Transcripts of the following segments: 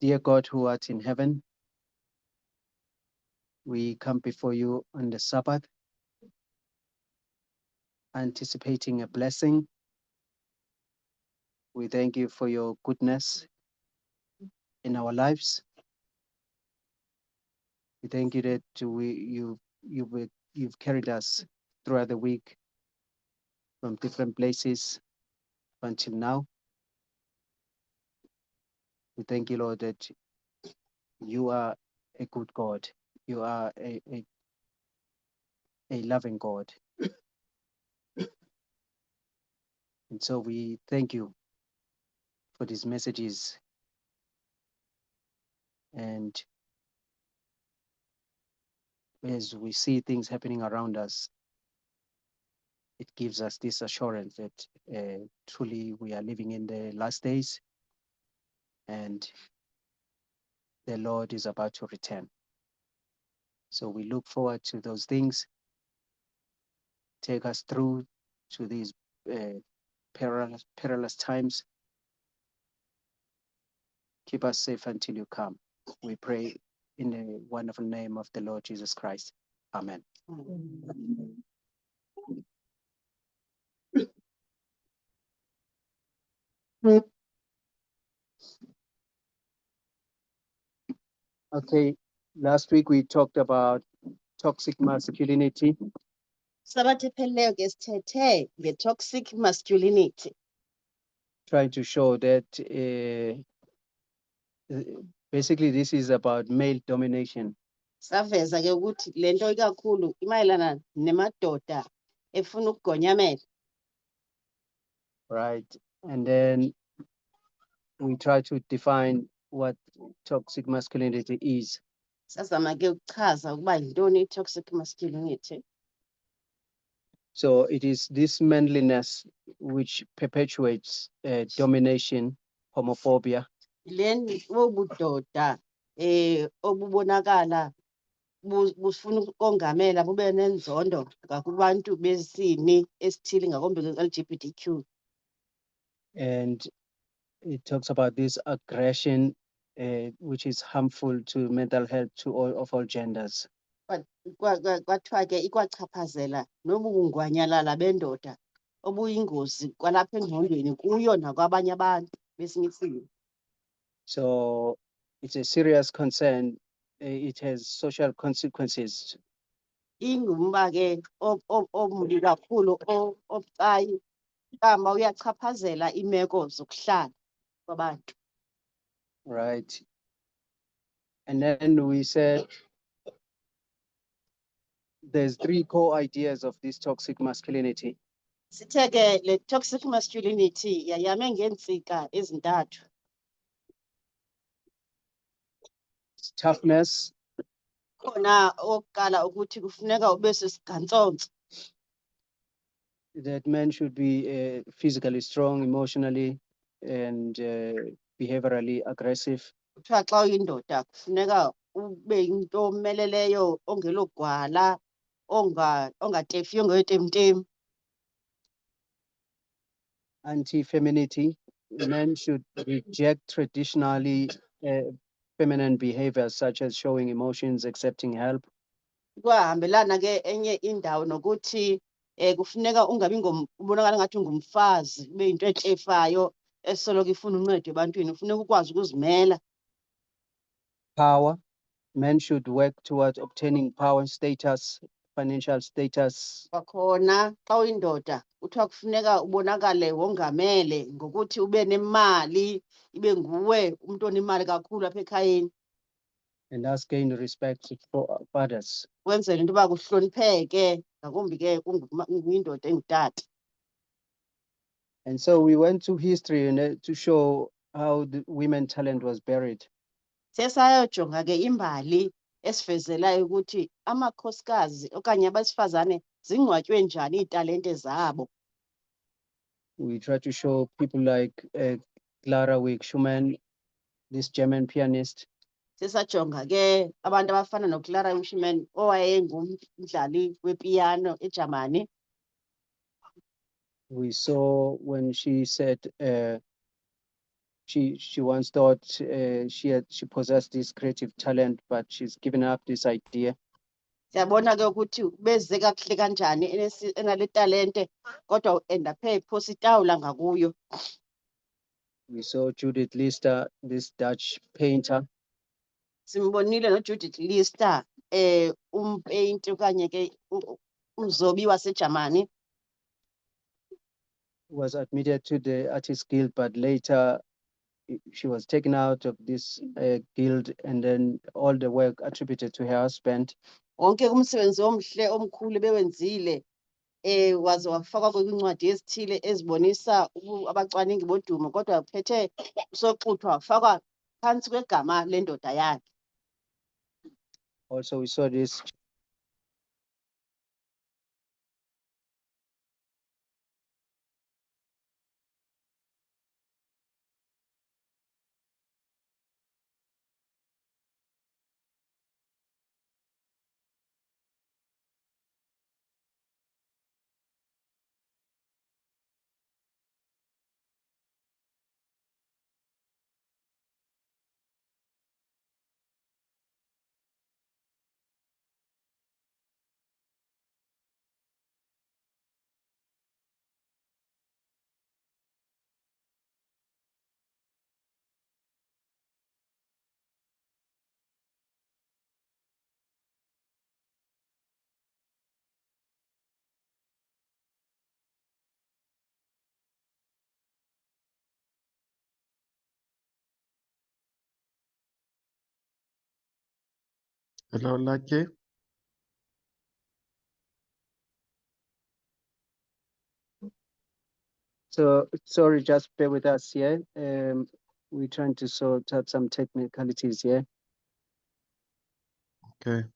Dear God who art in heaven, we come before you on the Sabbath, anticipating a blessing. We thank you for your goodness in our lives. We thank you that you've carried us throughout the week from different places until now. We thank you, Lord, that you are a good God. You are a loving God. And so we thank you for these messages. And as we see things happening around us, it gives us this assurance that truly we are living in the last days and the Lord is about to return. So we look forward to those things. Take us through to these perilous times. Keep us safe until you come. We pray in the wonderful name of the Lord Jesus Christ. Amen. Okay, last week we talked about toxic masculinity. Sabathi ephelileyo ke sithethe nge-toxic masculinity. Trying to show that basically this is about male domination. Saveza ke ukuthi lento ikakhulu imayelana nemadoda efuna ukugonyamela. Right. And then we try to define what toxic masculinity is. Sazama ke ukuchaza ukuba yintoni i-toxic masculinity. So it is this manliness which perpetuates domination, homophobia, Leni wobudoda obubonakala bufuna ukongamela bube nenzondo ngakubantu besini esithile ngakombe LGBTQ. and it talks about this aggression which is harmful to mental health to all genders. Kwathiwa ke ikwachaphazela nobungwanyalala bendoda obuyingozi kwalapha engqondweni kuyo nakwabanye abantu besinye isimo. So it's a serious concern. It has social consequences. Ingumba ke ombi kakhulu obucayi kama uyachaphazela imeko zokuhlala kwabantu. Right. And then we said there's three core ideas of this toxic masculinity. Sithe ke le toxic masculinity yayame ngeentsika ezintathu. Toughness, Khona oqala ukuthi kufuneka ube sesigantsonto. that men should be physically strong, emotionally, and behaviorally aggressive. Kuthiwa xa uyindoda kufuneka ube yinto omeleleyo ongelogwala ongatefiyo ongeyotemtem. Anti-femininity, men should reject traditionally feminine behaviors such as showing emotions, accepting help. Kwahambelana ke enye indawo nokuthi kufuneka ungabi ubonakala ngathi ungumfazi ube yinto etlefayo esoloko ifuna uncedo ebantwini ufuneka ukwazi ukuzimela. Power, men should work towards obtaining power, status, financial status. Kwakhona xa uyindoda kuthiwa kufuneka ubonakale wongamele ngokuthi ube nemali ibe nguwe umuntu onemali kakhulu apha ekhayeni. And thus gain respect for others. Wenzela into yoba kuhlonipheke ngakumbi ke uyindoda engutata. And so we went to history and to show how the women talent was buried. Sesayojonga ke imbali esivezelayo ukuthi amakhosikazi okanye abesifazane zingcwatywe njani iitalente zabo. We try to show people like Clara Wieck Schumann, this German pianist. Sesajonga ke abantu abafana noClara Schumann owayengumdlali wepiano eJamani. We saw when she said she once thought she possessed this creative talent, but she's given up this idea. Siyabona ke ukuthi beze kakuhle kanjani enale talente kodwa end-up ephosa itawula ngakuyo. We saw Judith Lister, this Dutch painter, Simbonile noJudith Lister umpaint okanye ke umzobi waseJamani. was admitted to the Artists Guild, but later she was taken out of this guild, and then all the work attributed to her husband. Wonke umsebenzi omhle omkhulu bewenzile waze wafakwa kwincwadi ezithile ezibonisa abacwaningi bodumo kodwa phethe soxuthwa wafakwa phantsi kwegama lendoda yakhe. Also, we saw this Hello, Lucky. So sorry, just bear with us here. We're trying to sort out some technicalities here. Okay.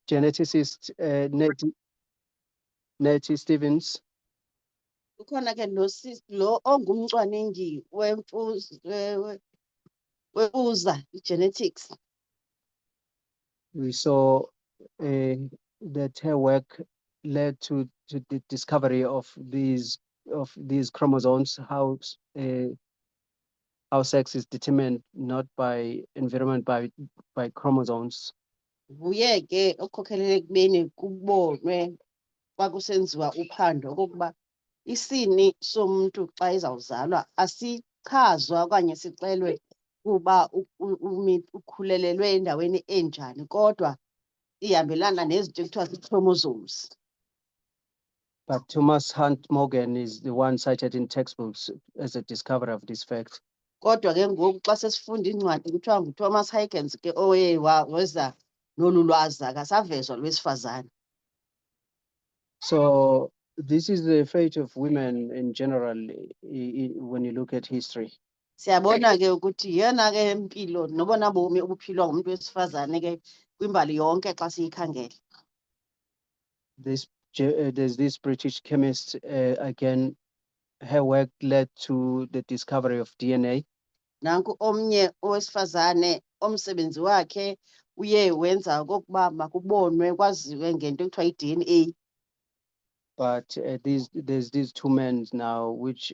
Geneticist Nettie Stevens, Kukhona ke lo ongumcwaningi wemfuza genetics. we saw that her work led to the discovery of these chromosomes, how sex is determined not by environment, by chromosomes. Nguye ke okhokhelele ekubeni kubonwe kwakusenziwa uphando okokuba isini somuntu xa ezawuzalwa asichazwa okanye sixelwe kuba ukhulelelwe endaweni enjani kodwa ihambelana nezinto ekuthiwa zii-chromosomes. But Thomas Hunt Morgan is the one cited in textbooks as a discoverer of this fact. Kodwa ke ngoku xa sesifunda incwadi kuthiwa nguThomas Huygens ke oye weza nolu lwazi akasavezwa lwesifazane. So this is the fate of women in general when you look at history. Siyabona ke ukuthi yena ke impilo nobona bomi obuphilwa ngumuntu wesifazane ke kwimbali yonke xa siyikhangela. There's this British chemist, again, her work led to the discovery of DNA. Nanku omnye owesifazane omsebenzi wakhe uye wenza okokuba makubonwe kwaziwe ngento ekuthiwa yi-DNA. But there's these two men now, which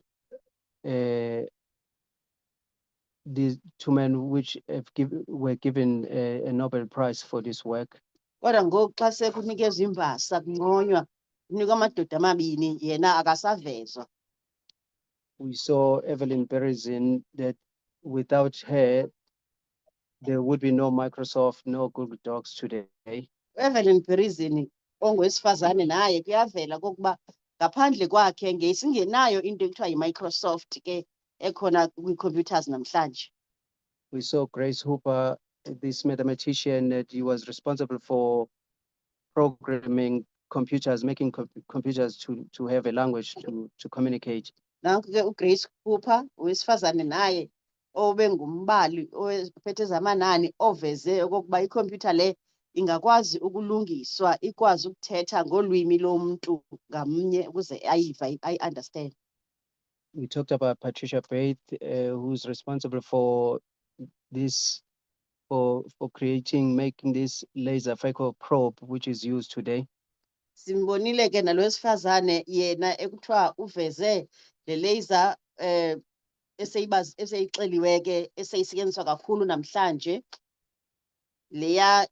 these two men which were given a Nobel Prize for this work. Kodwa ngoku xa sekunikezwa imbasa kunconywa kunikwa amadoda amabini yena akasavezwa. We saw Evelyn Berezin, that without her, there would be no Microsoft, no Google Docs today. Evelyn Berezin ongowesifazane naye kuyavela kokuba ngaphandle kwakhe ngesingenayo into ekuthiwa yi-Microsoft ke ekhona kwi-computers namhlanje. We saw Grace Hooper, this mathematician, that he was responsible for programming computers, making computers to have a language to communicate. Nanku ke uGrace Hooper owesifazane naye obe ngumbali ophethe ezamanani oveze okokuba ikhompyutha le ingakwazi ukulungiswa ikwazi ukuthetha ngolwimi lomuntu ngamnye ukuze understand. We talked about Patricia Faith, who's responsible for this, for making this laser phaco probe, which is used today. Simbonile ke nalo wesifazane yena ekuthiwa uveze le laser eseyixeliwe ke eseyisetyenziswa kakhulu namhlanje leya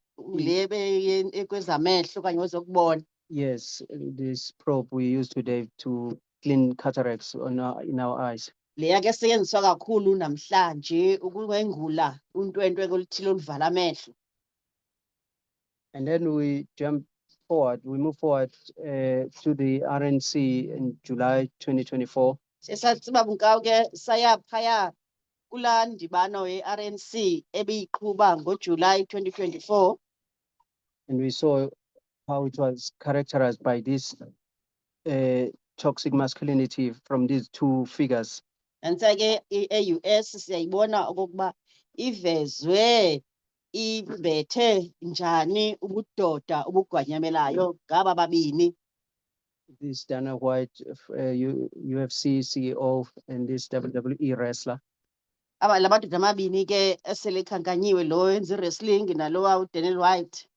kwezamehlo okanye wezokubona. Yes, this probe we use today to clean cataracts in our eyes. Leya ke esetyenziswa kakhulu namhlanje ukwengula untwentwe oluthile oluvala amehlo. And then we move forward to the RNC in July 2024. Sesatsiba bunkawu ke saya phaya kulaa ndibano ye-RNC ebiyiqhuba ngoJuly 2024. And we saw how it was characterized by this toxic masculinity from these two figures. Nantsa ke e-US siyayibona okokuba ivezwe ibethe njani ubudoda obugwanyamelayo ngaba babini. This Dana White, UFC CEO, and this WWE wrestler. La madoda amabini ke esele khankanyiwe lo wenza wrestling nalowa uDaniel White.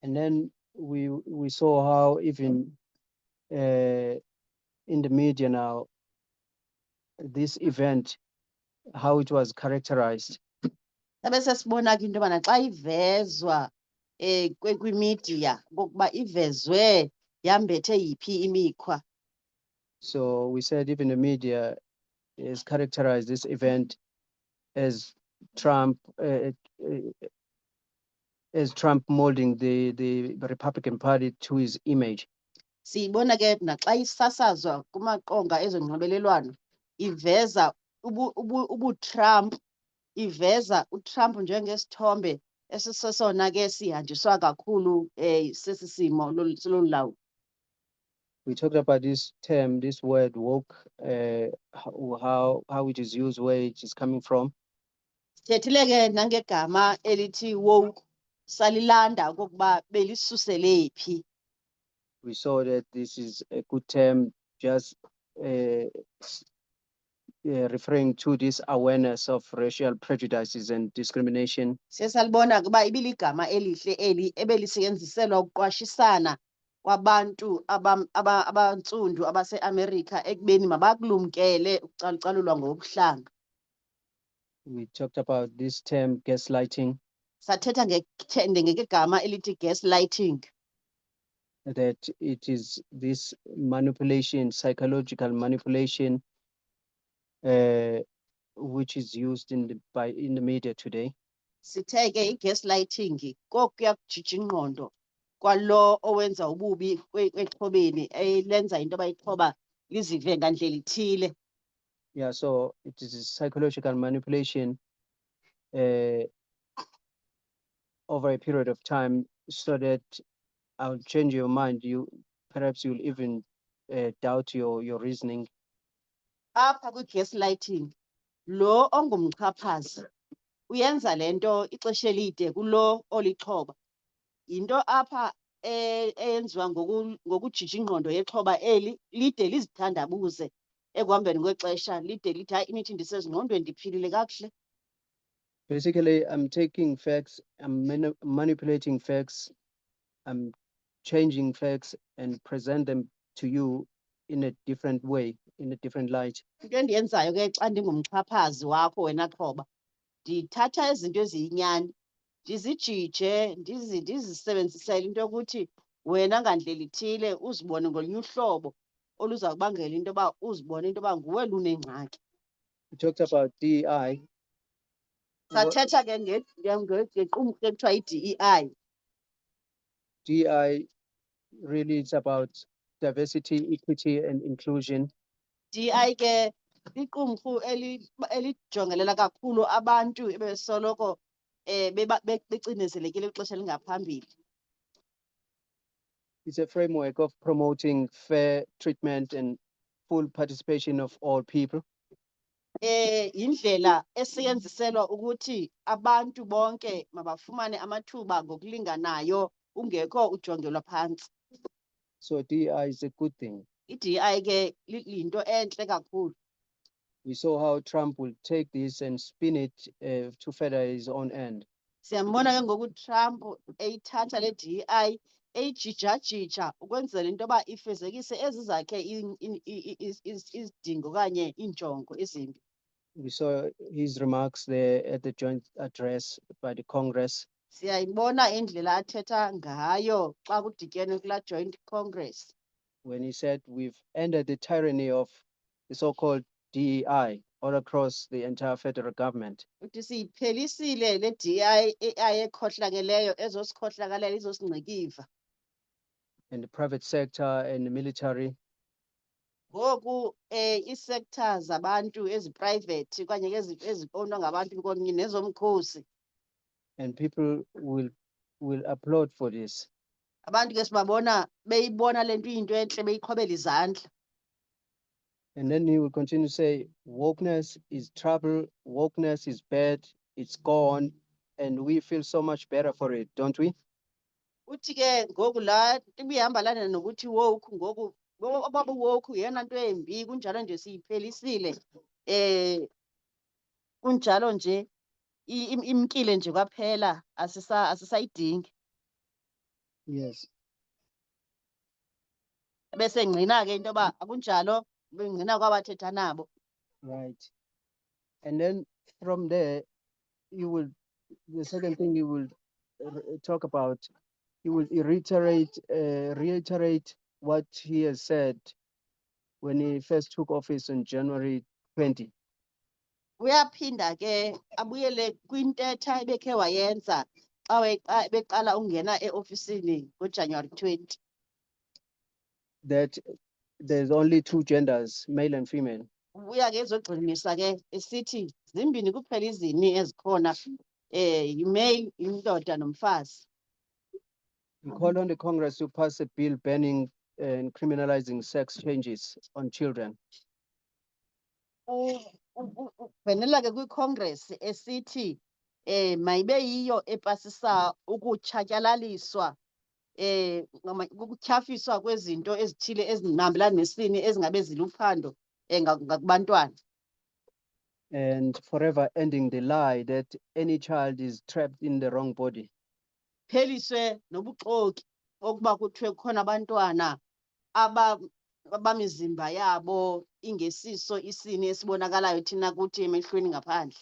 And then we saw how even in the media now, this event, how it was characterized. Sabe sesibona ke into yobana xa ivezwa kwimedia kokuba ivezwe yambethe yiphi imikhwa. So we said even the media is characterized this event as Trump molding the Republican Party to his image. Siyibona ke naxa isasazwa kumaqonga ezonxibelelwano iveza ubu-Trump, iveza uTrump njengesithombe esisesona ke sihanjiswa kakhulu sesi simo lolu. We talked about this term, this word woke, how it is used, where it is coming from. Sithethile ke nangegama elithi woke salilanda okokuba belisusele phi. We saw that this is a good term, just referring to this awareness of racial prejudices and discrimination. Sesalibona kuba ibiligama elihle eli ebelisetyenziselwa ukuqwashisana kwabantu abantsundu abase-Amerika ekubeni mabakulumkele ukucalucalulwa ngobuhlanga. We talked about this term gaslighting, Sathetha ngegama elithi gaslighting. that it is this manipulation, psychological manipulation, which is used in the media today. Sithe ke i-gaslighting kokuya kujija ingqondo kwalo owenza ububi exhobeni lenza into abayixhoba lizive ngandlela ithile. Yeah, so it is psychological manipulation over a period of time, so that I'll change your mind. Perhaps you'll even doubt your reasoning. Apha kwi-gaslighting lo ongumxhaphazi uyenza lento ixesha elide kulo olixhoba. Into apha eyenziwa ngokujija ingqondo yexhoba eli lide lizithandabuze ekuhambeni kwexesha lide lithi hayi imithi ndisezingqondweni ndiphilile kakuhle. Basically, I'm taking facts, I'm manipulating facts, I'm changing facts and present them to you in a different way, in a different light. Into endiyenzayo ke xa ndingumxhaphazi wakho wena xhoba, ndithatha izinto eziyinyani ndizijije ndizisebenzisele into yokuthi wena ngandlela ithile uzibone ngolunye uhlobo oluzawubangela into yoba uzibone into yoba nguwe lunengxaki. We talked about DEI. Sathetha ke ngequmrhu ekuthiwa yi-DEI. DEI really is about diversity, equity, and inclusion. DEI ke liqumrhu elijongelela kakhulu abantu ebesoloko becinezelekile kwixesha elingaphambili. It's a framework of promoting fair treatment and full participation of all people. indlela eseyenziselwa ukuthi abantu bonke mabafumane amathuba ngokulinganayo ungekho ujongelwa phantsi. So DEI is a good thing. I-DEI ke yinto entle kakhulu. We saw how Trump will take this and spin it to further his own end. Siyambona ke ngoku Trump eyithatha le DEI eyijijajija ukwenzela into yoba ifezekise ezi zakhe izidingo okanye iinjongo ezimbi. We saw his remarks there at the joint address by the Congress. Siyayibona indlela athetha ngayo xa kudityenwe kulaa joint congress. When he said we've ended the tyranny of the so-called DEI all across the entire federal government. Uthi siyiphelisile le DEI ekhohlakeleyo ezosikhohlakalela izosingcikiva. In the private sector and the military, Ngoku ii-sector zabantu ezi-private okanye eziponwa ngabantu kunye nezomkhosi. and people will applaud for this. Abantu ke sibabona beyibona le nto iyinto entle beyiqhobela izandla. And then he will continue to say, wokeness is trouble, wokeness is bad, it's gone, and we feel so much better for it, don't we? Uthi ke ngoku laa nto ibihambalana nokuthi woke ngoku obaba woke yeyona nto embi kunjalo nje siyiphelisile. Kunjalo nje imkile nje kwaphela asisayidingi. Yes. Bese ngqina ke into yoba akunjalo bengqina kwabathetha nabo. Right. And then from there, the second thing you will talk about, you will reiterate what he has said when he first took office on January 20. Uyaphinda ke abuyele kwintetha ebekhe wayenza xa beqala ungena eofisini ngoJanuary 20. That there's only two genders, male and female. Ubuya ke ezogxininisa ke esithi zimbini kuphela izini ezikhona yimale indoda nomfazi. We call on the Congress to pass a bill banning and criminalizing sex changes on children. Bhenela ke kwiCongress esithi mayibe yiyo epasisa ukutshatyalaliswa ukutyhafiswa kwezinto ezithile ezinahambelana nesini ezingabe ziluphando ngakubantwana. And forever ending the lie that any child is trapped in the wrong body. Pheliswe nobuxoki okuba kuthiwe kukhona abantwana abamizimba yabo ingesiso isini esibonakalayo thina kuthi emehlweni ngaphandle.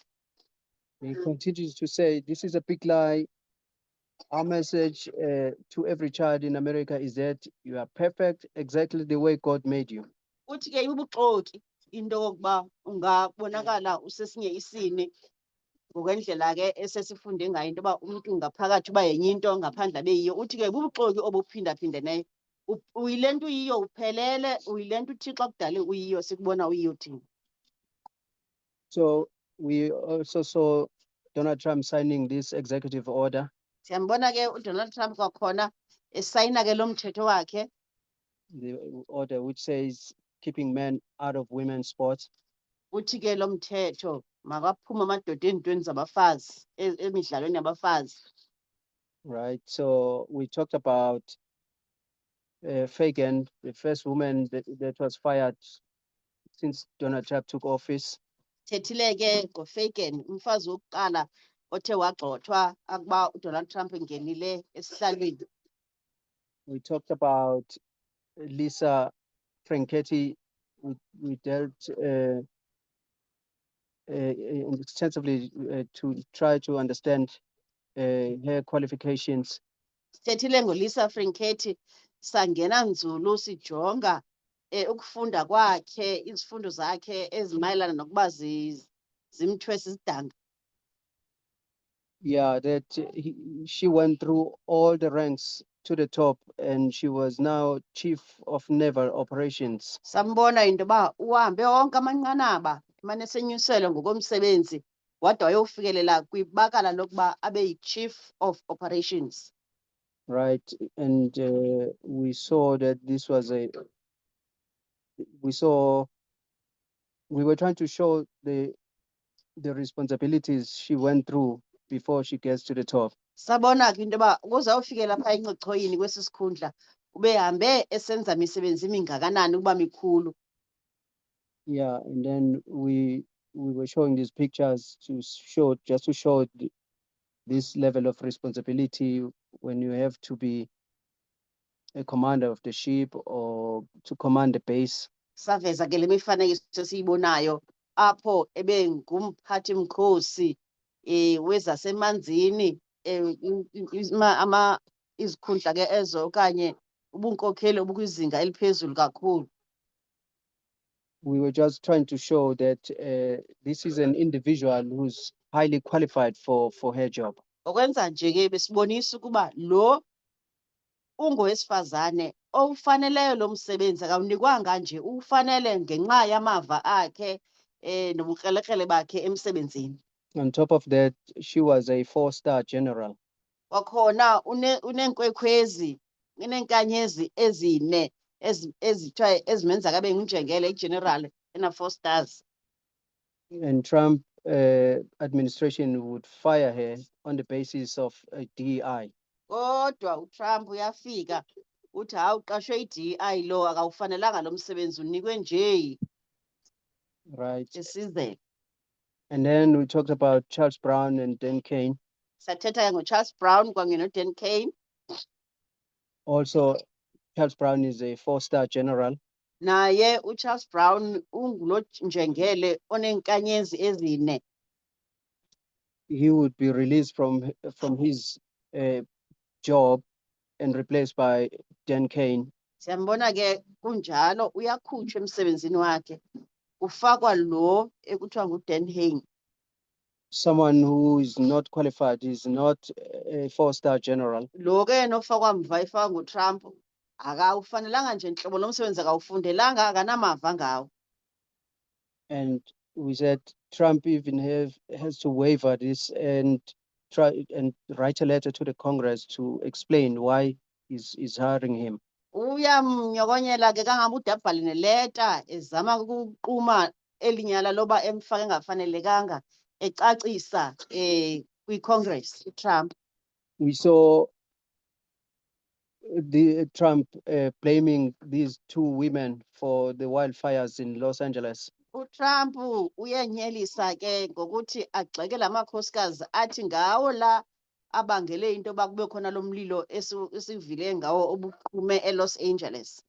He continues to say, this is a big lie. Our message to every child in America is that you are perfect exactly the way God made you. Uthi ke ibubuxoki into yokuba ungabonakala usesinye isini ngokwendlela ke esesifunde ngayo into yoba umntu ngaphakathi uba yenye into ngaphandle abe yiyo. Uthi ke bubuxoki obuphindaphindeneyo. Uyile nto uyiyo uphelele, uyile nto uThixo akudale uyiyo sikubona uyiyo thina. So we also saw Donald Trump signing this executive order. Siyambona ke uDonald Trump kwakhona esayina ke lo mthetho wakhe. The order which says keeping men out of women's sports. Uthi ke lo mthetho makaphume amadoda ezintweni zabafazi emidlalweni yabafazi. Right. So we talked about Fagan, the first woman that was fired since Donald Trump took office. Thethile ke ngoFagan umfazi wokuqala othe wagxothwa akuba uDonald Trump engenile esihlalweni. We talked about Lisa Franchetti. We dealt extensively to try to understand her qualifications. Sithethile ngoLisa Franchetti sangena nzulu sijonga ukufunda kwakhe izifundo zakhe ezimayelana nokuba zimthwesa isidanga. Yeah, that she went through all the ranks to the top and she was now chief of naval operations. Sambona into yoba uhambe wonke amanqanaba emane senyuselwe ngokomsebenzi wade wayofikelela kwibakala lokuba abe yi-chief of operations. Right, and we saw that this was we saw we were trying to show the responsibilities she went through before she gets to the top. Sabona ke into yoba ukuze awufike lapha encochoyini kwesi sikhundla ubehambe esenza misebenzi mingakanani ukuba mikhulu. Yeah, and then we were showing these pictures to show just to show this level of responsibility when you have to be a commander of the ship or to command the base. Saveza ke le mifanekiso siyibonayo apho ebengumphathi mkhosi wezasemanzini izikhundla ke ezo okanye ubunkokheli obukwizinga eliphezulu kakhulu. We were just trying to show that this is an individual who's highly qualified for her job. Okwenza nje ke besibonisa ukuba lo ungowesifazane owufaneleyo lo msebenzi, akawunikwanga nje ufanele ngenxa yamava akhe nobukrelekrele bakhe emsebenzini. On top of that, she was a 4-star general. Kwakhona uneenkwekhwezi, uneenkanyezi ezine ezithiwa ezimenza kabe ngunjengele igeneral ena-4 stars. And Trump administration would fire her on the basis of a DEI. Kodwa uTrump uyafika uthi hawu uqashwe i-DEI lo akawufanelanga lo msebenzi unikwe nje Right. isizelo. And then we talked about Charles Brown and Dan Kane. Sathetha ke ngoCharles Brown kanye noDan Kane. Also, Charles Brown is a 4-star general. Naye uCharles Brown ungulo njengele oneenkanyezi ezine. He would be released from his job and replaced by Dan Kane. Siyambona ke kunjalo uyakhutshwa emsebenzini wakhe ufakwa lo ekuthiwa nguDan Kane. Someone who is not qualified, is not a 4-star general. Lo ke nofakwa mva efakwa nguTrump akawufanelanga nje nhlobo lo msebenzi akawufundelanga akanamava ngawo. And we said Trump even has to waiver this and try and write a letter to the Congress to explain why he's hiring him. Uyamnyokonyela ke kangabe ude abhale neleta ezama ukuquma elinyala loba emfaka engafanelekanga ecacisa kwi-Congress uTrump. We saw the Trump blaming these 2 women for the wildfires in Los Angeles. uTrump uyenyelisa ke ngokuthi agxeke lamakhosikazi athi ngawo la abangele into yoba kube khona lo mlilo esivile ngawo obuqume eLos Angeles.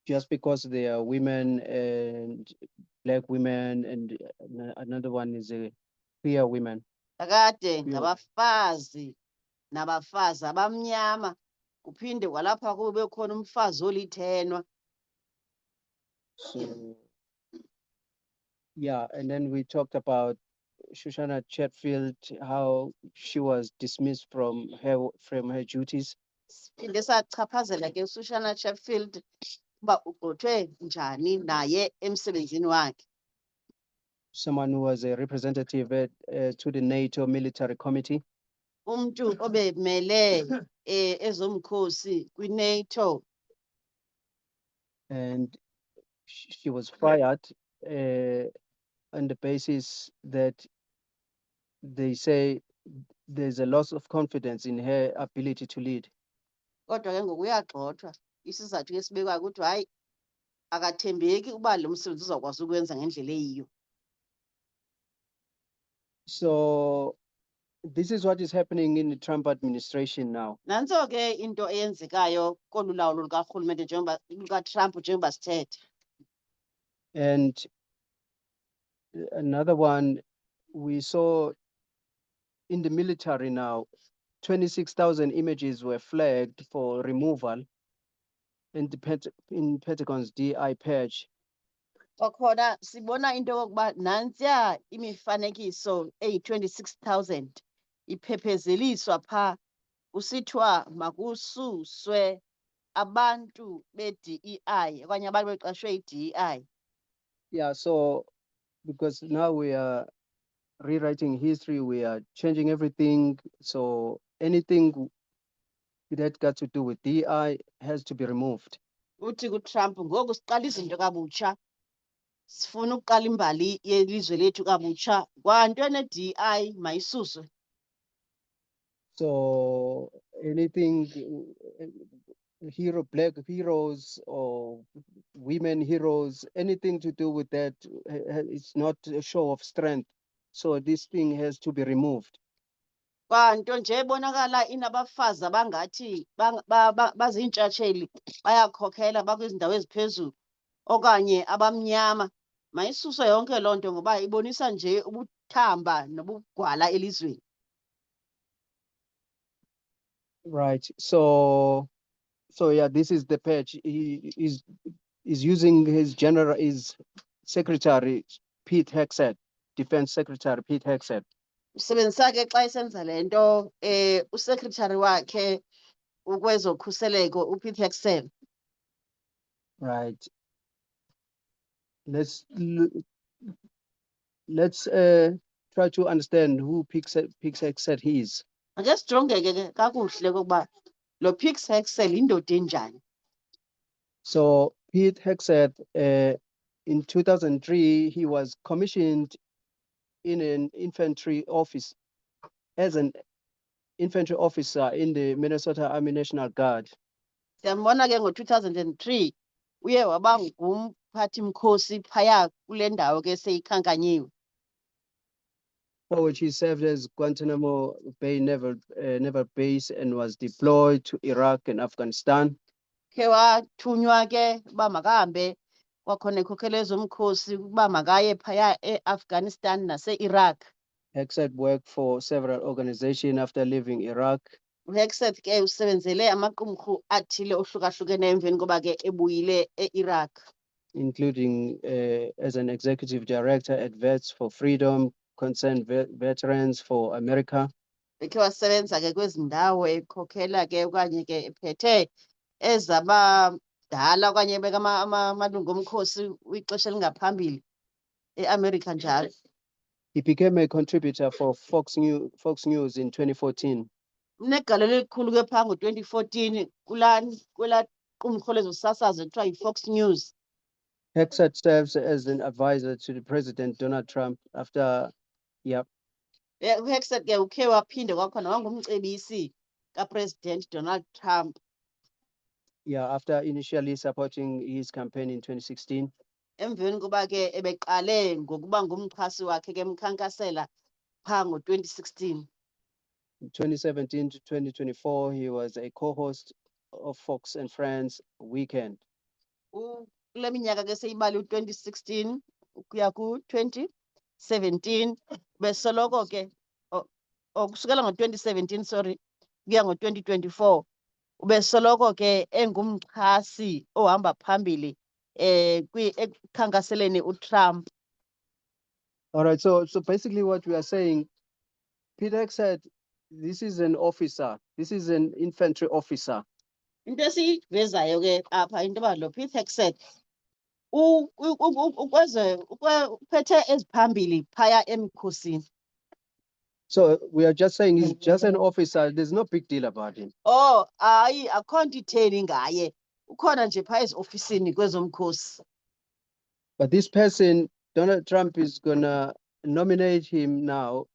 Just because they are women and black women, and another one is a queer women. Akade ngabafazi nabafazi abamnyama kuphinde kwalapha kube khona umfazi olithenwa. So yeah, and then we talked about Shoshana Chatfield, how she was dismissed from her duties. Siphinde sachaphazela ke uSushana Chatfield uba ugxothwe njani naye emsebenzini wakhe. Someone who was a representative to the NATO Military Committee. Umuntu obemele ezomkhosi kwi-NATO. And she was fired on the basis that they say there's a loss of confidence in her ability to lead. Kodwa ke ngokuyagxothwa isizathu ke sibekwayo ukuthi hayi akathembeki uba lo msebenzi uzawukwazi ukwenza ngendlela eyiyo. So this is what is happening in the Trump administration now. Nanso ke into eyenzekayo kolu lawulo lukarhulumente njengoba lukaTrump njengoba sithethe. And another one, we saw in the military now, 26,000 images were flagged for removal in Pentagon's DI page. Kwakhona sibona into yokuba nansiya imifanekiso eyi-26,000 iphephezeliswa pha kusithiwa makususwe abantu be-DEI okanye abantu beqashwe yi-DEI. Yeah, so because now we are rewriting history, we are changing everything. So anything that got to do with DEI has to be removed. Uthi kuTrump ngoku siqala izinto kabutsha sifuna ukuqala imbali yelizwe lethu kabutsha kwanto ne-DI mayisuswe. So anything black heroes or women heroes, anything to do with that, it's not a show of strength. So this thing has to be removed. Kwanto nje ebonakala inabafazi abangathi baziintshatsheli bayakhokhela bakwizindawo eziphezulu okanye abamnyama. Mayisuswe yonke loo nto ngoba ibonisa nje ubuthamba nobugwala elizweni. Right. So yeah, this is the patch. He is using his secretary, Pete Hegseth, Defense Secretary Pete Hegseth. Usebenzisa ke xa esenza le nto usekretary wakhe ukwezokhuseleko uPete Hegseth. Right. Let's try to understand who Pete Hegseth is. Ake sijonge ke kakuhle kokuba lo Pete Hegseth yindoda enjani. So Pete Hegseth, in 2003, he was commissioned in an infantry office as an infantry officer in the Minnesota Army National Guard. Siyambona ke ngo-2003 uye waba ngumphathi mkhosi phaya kule ndawo ke seyikhankanyiwe. For which he served as Guantanamo Bay Naval Base and was deployed to Iraq and Afghanistan. Ke wathunywa ke uba makahambe kwakhona ekhokhela ezomkhosi uba makaye phaya eAfghanistan nase-Iraq. Hegseth worked for several organizations after leaving Iraq. uHegseth ke usebenzele amaqumrhu athile ohlukahlukeneyo emveni koba ke ebuyile e-Iraq. Including as an executive director at Vets for Freedom, Concerned Veterans for America. Bekhe wasebenza ke kwezi ndawo ekhokhela ke okanye ke ephethe ezabadala okanye beka amalungu omkhosi kwixesha elingaphambili eAmerica njalo. He became a contributor for Fox News in 2014. Unegalelo elikhulu ke phaa ngo-2014 kwelaa qumrhu lezosasazo ekuthiwa yi-Fox News. Hegseth serves as an advisor to the President Donald Trump after, uHegseth ke ukhe waphinde kwakhona wangumcebisi kaPresident Donald Trump. After initially supporting his campaign in 2016. Emveni koba ke ebeqale ngokuba ngumxhasi wakhe ke emkhankasela phaa ngo-2016. In 2017 to 2024, he was a co-host of Fox and Friends Weekend. Kule minyaka ke seyibali u-2016 ukuya ku-2017 besoloko ke kusukela ngo-2017 sorry ukuya ngo-2024 ubesoloko ke engumxhasi ohamba phambili ekukhankaseleni uTrump. All right, so basically what we are saying, Peter said, this is an officer, this is an infantry officer. Into esiyivezayo ke apha into yoba lo Pete Hegseth uphethe eziphambili phaya emikhosini. So we are just saying he's just an officer. There's no big deal about him. Oh, hayi akho nto itheni ngaye. Ukhona nje phaya eziofisini kwezomkhosi. But this person, Donald Trump, is gonna nominate him now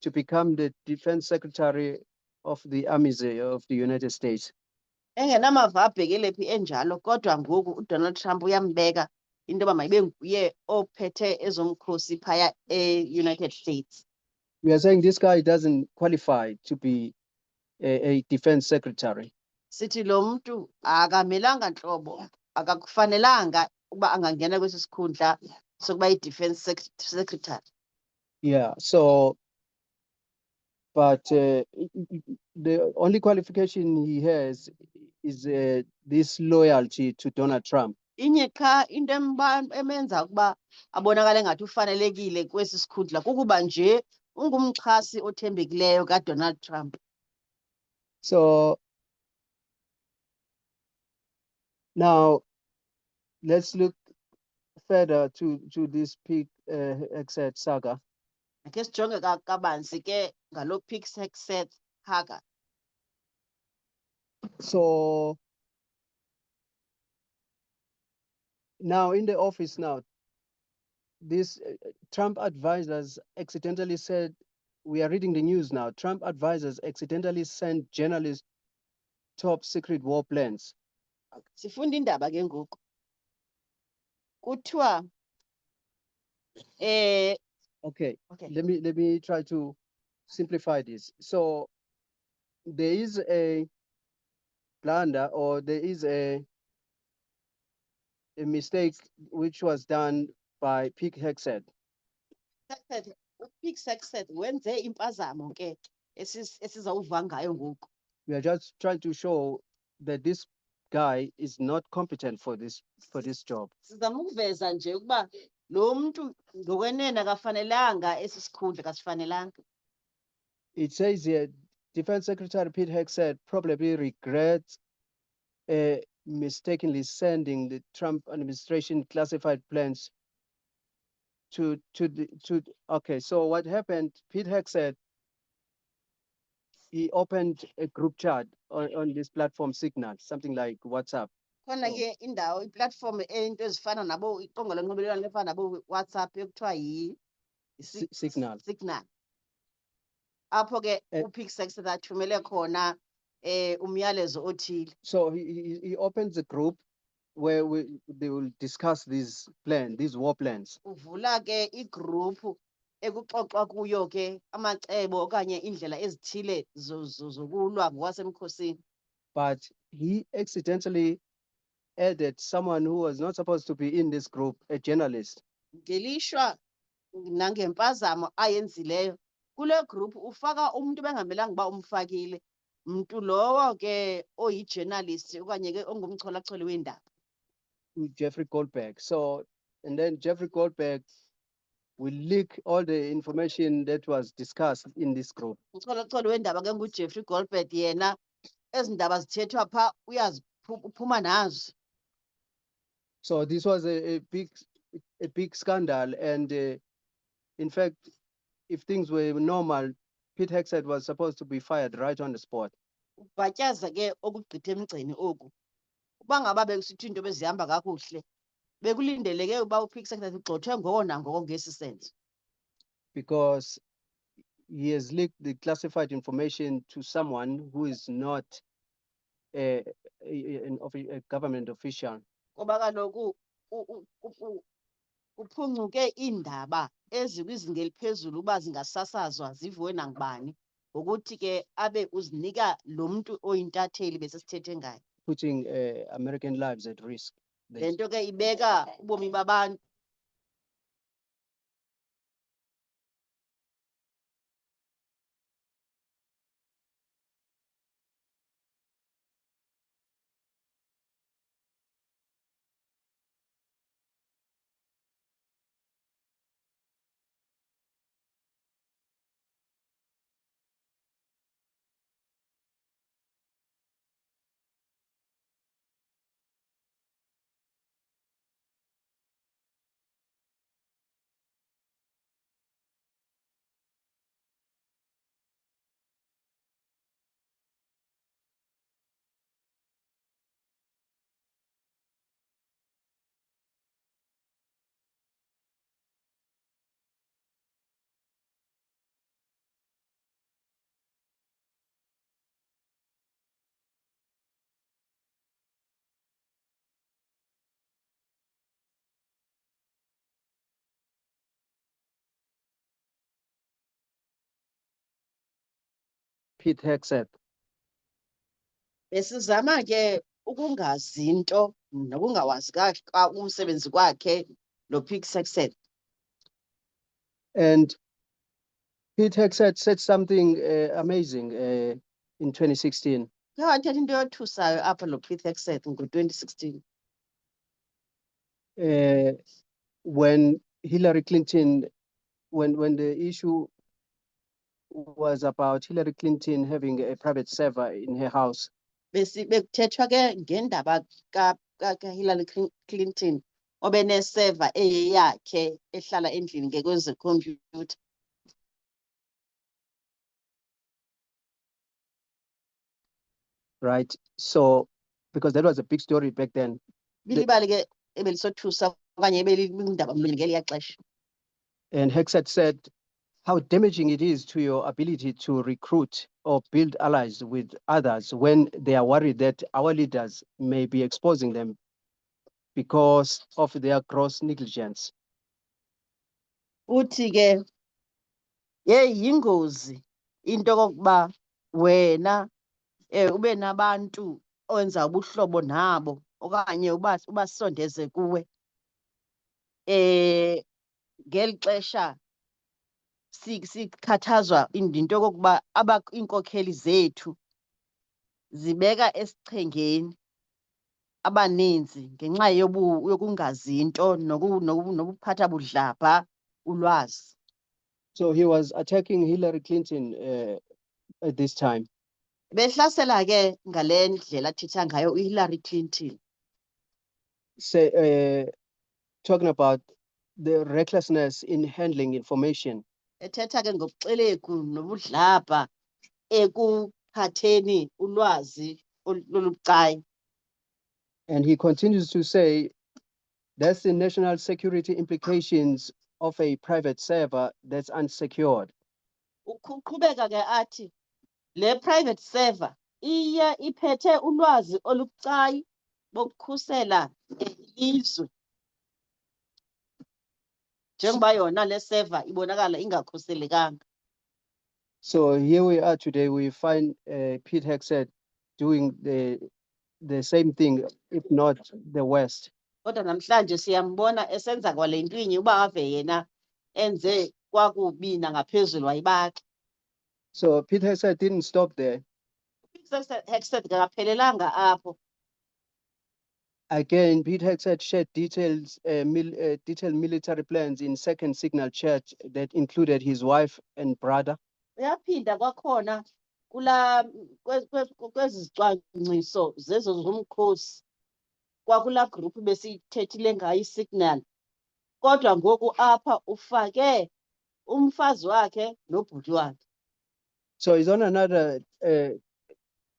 to become the Defense Secretary of the Armies of the United States. Engenamava abhekele phi enjalo kodwa ngoku uDonald Trump uyambeka into yoba mayibe nguye ophethe ezomkhosi phaya e-United States. We are saying this guy doesn't qualify to be a defense secretary. Sithi lo mntu akamelanga nhlobo akakufanelanga uba angangena kwesi sikhundla sokuba yi-defense secretary. So but the only qualification he has is this loyalty to Donald Trump. Inye qha into emenza ukuba abonakale ngathi ufanelekile kwesi sikhundla kukuba nje ungumxhasi othembekileyo kaDonald Trump. So now let's look further to this Pete Hegseth saga. Ake sijonge kabanzi ke ngalo Pete Hegseth saga. So now in the office now, this Trump advisors accidentally said, we are reading the news now, Trump advisors accidentally sent journalists top secret war plans. Sifunda indaba ke ngoku. Kuthiwa Okay, okay. let me try to simplify this. So there is a blunder, or there is a mistake which was done by Pete Hegseth. uPick Sextet wenze impazamo ke esizawuva ngayo ngoku. We are just trying to show that this guy is not competent for this job. Sizama ukuveza nje ukuba lo muntu ngokwenene akafanelanga esisikhundla kasifanelanga. It says here, Defense Secretary Pete Hegseth probably regrets mistakenly sending the Trump administration classified plans to okay, so what happened, Pete Hegseth, he opened a group chat on this platform Signal, something like WhatsApp. Khona ke indawo iplatform into ezifana nabo iqonga lonxibelelwano lefana nabo WhatsApp ekuthiwa Signal. Signal. Apho ke Eh. uPick Sextet athumele khona umyalezo othile. So he opens a group where they will discuss these war plans. Uvula ke igroup ekuxoxwa kuyo ke amacebo okanye indlela ezithile zokulwa ngokwasemkhosini. But he accidentally added someone who was not supposed to be in this group, a journalist. Ngelishwa nangempazamo ayenzileyo kule group ufaka umuntu bengamelanga ba umfakile, mntu lowo ke oyi-journalist okanye ke ongumcholacholi wendaba. Jeffrey Goldberg. So, and then Jeffrey Goldberg will leak all the information that was discussed in this group. Umcholacholi wendaba ke nguJeffrey Goldberg, yena ezi ndaba zithethwa pha uyaziphuma nazo. So this was a big scandal, and in fact, if things were normal, Pete Hegseth was supposed to be fired right on the spot. Ubhatyaza ke okugqitha emgceni oku. Uba ngaba bekusithi into bezihamba kakuhle, bekulindeleke uba uPick Sextet ugxothwe ngoko nangoko ngesi senzo. Because he has leaked the classified information to someone who is not a government official. Ngoba kaloku kuphuncuke iindaba ezikwizinga eliphezulu uba zingasasazwa ziviwe nangubani, ngokuthi ke abe uzinika lo muntu oyintatheli besesithethe ngayo. Putting American lives at risk. Le nto ke ibeka ubomi babantu. Pete Hegseth. Besizama ke ukungazi into nokungawazi ka umsebenzi kwakhe lo Pick Sextet. And Pete Hegseth said something amazing in 2016. Ke wathetha into yothusayo apha lo Pick Sextet ngo-2016. When Hillary Clinton, when the issue was about Hillary Clinton having a private server in her house. Bekuthethwa ke ngendaba ka-Hillary Clinton obeneseva eyeyakhe ehlala endlini ke kwezekhompyutha. Right. So, because that was a big story back then. Bilibali ke ebelisothusa okanye belindaba ngeliya xesha. And Hexet said how damaging it is to your ability to recruit or build allies with others when they are worried that our leaders may be exposing them because of their gross negligence. Uthi ke yingozi into kokuba wena ube nabantu owenza ubuhlobo nabo okanye ubasondeze kuwe ngeli xesha sikhathazwa into yokokuba iinkokheli zethu zibeka esichengeni abaninzi ngenxa yokungazi nto nobuphatha budlabha ulwazi. So he was attacking Hillary Clinton at this time. Behlasela ke ngale ndlela athetha ngayo uHillary Clinton. Say, talking about the recklessness in handling information. Ethetha ke ngobuxeleku nobudlabha ekuphatheni ulwazi olubucayi. And he continues to say that's the national security implications of a private server that's unsecured. Uqhubeka ke athi le private server iya iphethe ulwazi olubucayi bokukhusela ilizwe njengoba yona le server ibonakala ingakhuselekanga. So here we are today, we find Pete Hexet doing the same thing, if not the worst. Kodwa namhlanje siyambona esenza kwale ntwinye uba ave yena enze kwakubi nangaphezulu wayibaxa. So Pete Hexet didn't stop there. Hexet akaphelelanga apho. Again, Pete Hexet shared detailed military plans in Second Signal Church that included his wife and brother. Uyaphinda kwakhona kwezi zicwangciso zezo zomkhosi kwakula group besithethile ngayo iSignal, kodwa ngoku apha ufake umfazi wakhe nobhuti wakhe. So he's on another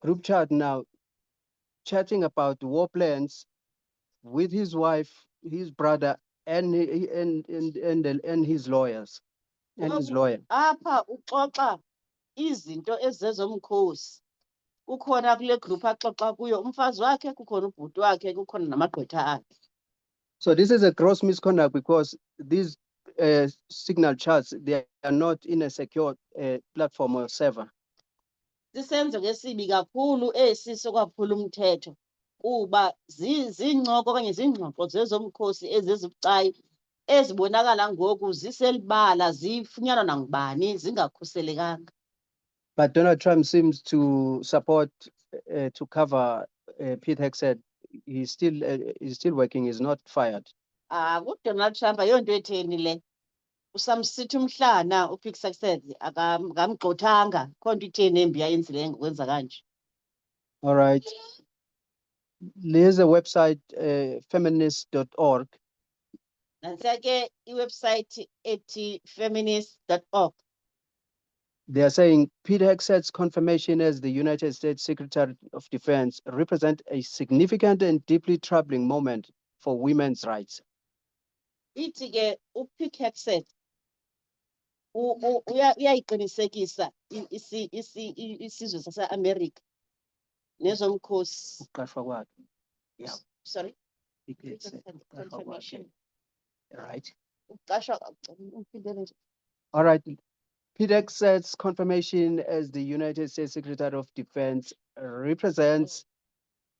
group chat now, chatting about war plans with his wife, his brother, and his lawyers and his lawyer. Apha uxoxa izinto ezezomkhosi. Kukhona kule group axoxa kuyo umfazi wakhe, kukhona ubhuti wakhe, kukhona namagqwetha akhe. So this is a gross misconduct because these signal charts, they are not in a secure platform or server. Sisenzo ngesibi kakhulu esi sokwaphula umthetho kuba zincoko okanye zingxoxo zezomkhosi ezezibucayi ezibonakala ngoku ziselibala zifunyanwa nangubani zingakhuselekanga. But Donald Trump seems to support to cover Pete Hexet. He's still working. He's not fired. UDonald Trump ayonto etheni le. Usamsithi umhlana uPete Hexet akamgxothanga khonto itheni embi ayenzileyo ngokwenza kanje. All right. There's a website, feminist.org. Nansiya ke iwebsite ethi feminist.org. They are saying Pete Hexet's confirmation as the United States Secretary of Defense represents a significant and deeply troubling moment for women's rights. Ithi ke uPete Hexet uyayiqinisekisa isizwe sase-America nezomkhosi. Uqashwa kwakhe. Yeah. Sorry. Pete Hexet, uqashwa kwakhe. Right. Uqashwa. All right. Pete Hexet's confirmation as the United States Secretary of Defense represents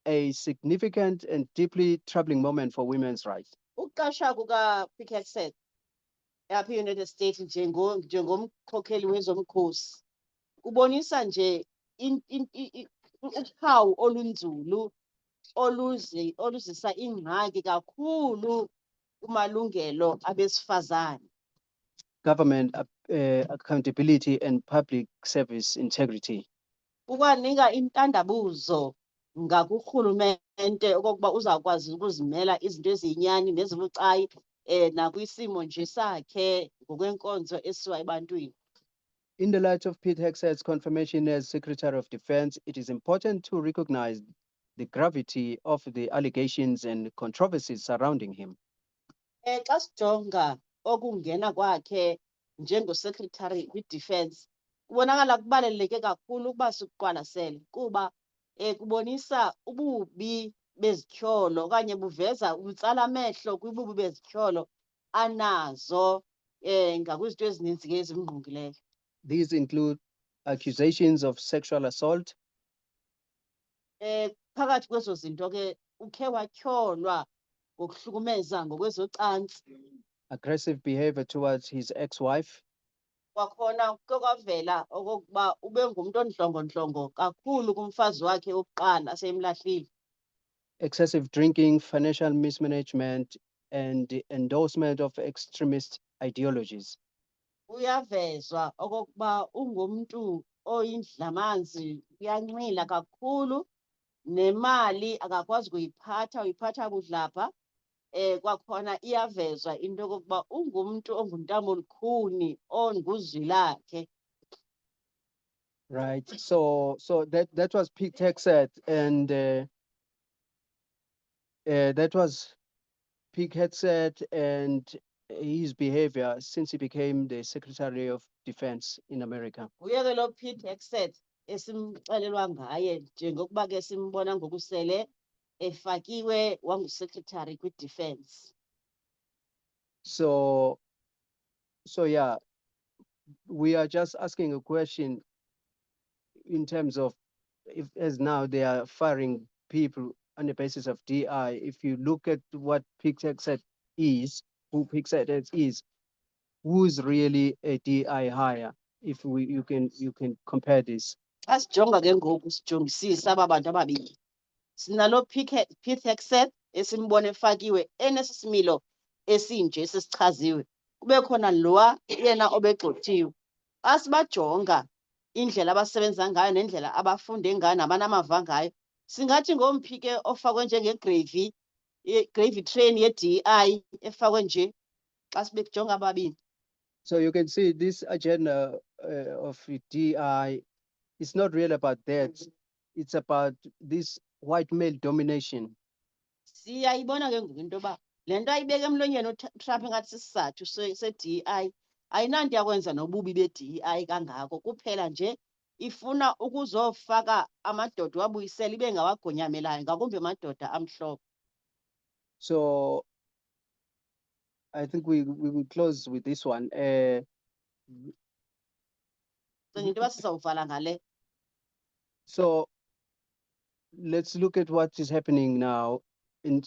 a significant and deeply troubling moment for women's rights. Uqashwa kukaPete Hexet apha e-United States njengomkhokheli wezomkhosi kubonisa nje uphawu olunzulu oluzisa ingxaki kakhulu kumalungelo abesifazane. Government accountability and public service integrity. Ukwanika intandabuzo ngakurhulumente okokuba uzawukwazi ukuzimela izinto eziyinyani nezibucayi nakwisimo nje sakhe ngokwenkonzo esiwa ebantwini. In the light of Pete Hexet's confirmation as Secretary of Defense, it is important to recognize the gravity of the allegations and controversies surrounding him. Xa sijonga okungena kwakhe njengoSecretary kwi-Defence, kubonakala kubaluleke kakhulu ukuba sikuqwalasele kuba kubonisa ububi bezityholo okanye buveza butsala amehlo kwibubi bezityholo anazo ngakwizinto ezininzi ke ezimngqongileyo. These include accusations of sexual assault, Phakathi kwezo zinto ke ukhe watyholwa ngokuhlukumeza ngokwezocantsi. aggressive behavior towards his ex-wife, Kwakhona kuke kwavela okokuba ube ngumntu ondlongondlongo kakhulu kumfazi wakhe wokuqala aseyimlahlile. excessive drinking, financial mismanagement, and the endorsement of extremist ideologies. Uyavezwa okokuba ungumntu oyindlamanzi, uyanxila kakhulu, nemali akakwazi ukuyiphatha, uyiphatha budlapha. Kwakhona iyavezwa into yokokuba ungumntu onguntamolukhuni onguzwilakhe. Right. So that was Pete Hexet, and that was Pete Hexet and his behavior since he became the Secretary of Defense in America. Nguye ke lo Pete Hexet esimxelelwa ngaye njengokuba ke simbona ngokusele efakiwe wanguSecretary kwi-Defense. So yeah, we are just asking a question in terms of if, as now they are firing people on the basis of DI. If you look at what Pete Hexet is, who Pete Hexet is, who's really a DI hire? If you can compare this. Xa sijonga ke ngoku sijongisisa aba bantu ababili, sinalo Pete Hexet esimbona efakiwe enesi similo esinje esisichaziwe, kube khona lowa yena obegxothiwe. Xa sibajonga indlela abasebenza ngayo nendlela abafunde ngayo nabanamava ngayo, singathi ngompi ke ofakwe njenge-gravy train ye-DI efakwe nje xa sibejonga ababini. So you can see this agenda of DI is not really about that. It's about this white male domination. Siyayibona ke ngoku into yoba le nto ayibeka emlonyeni uTrump ingathi sisizathu se-DI ayinanto yakwenza nobubi be-DI kangako, kuphela nje ifuna ukuzofaka amadoda wabuyisela ibe ngawagonyamelayo, ngakumbi amadoda amhlophe. So I think we will close with this one. Cinga into yoba sizawuvala ngale. So let's look at what is happening now in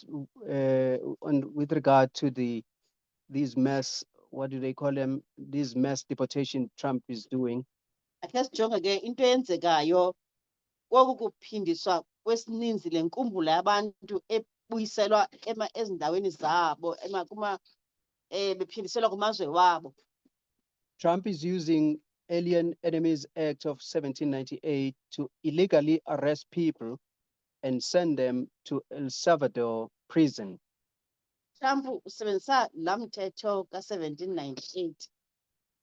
with regard to these mass, what do they call them? These mass deportation Trump is doing. Akhe sijonge ke into eyenzekayo koku kuphindiswa kwesininzi le nkumbulo yabantu ebuyiselwa ezindaweni zabo bephindiselwa kumazwe wabo. Trump is using Alien Enemies Act of 1798 to illegally arrest people and send them to El Salvador prison. Trump usebenzisa laa mthetho ka-1798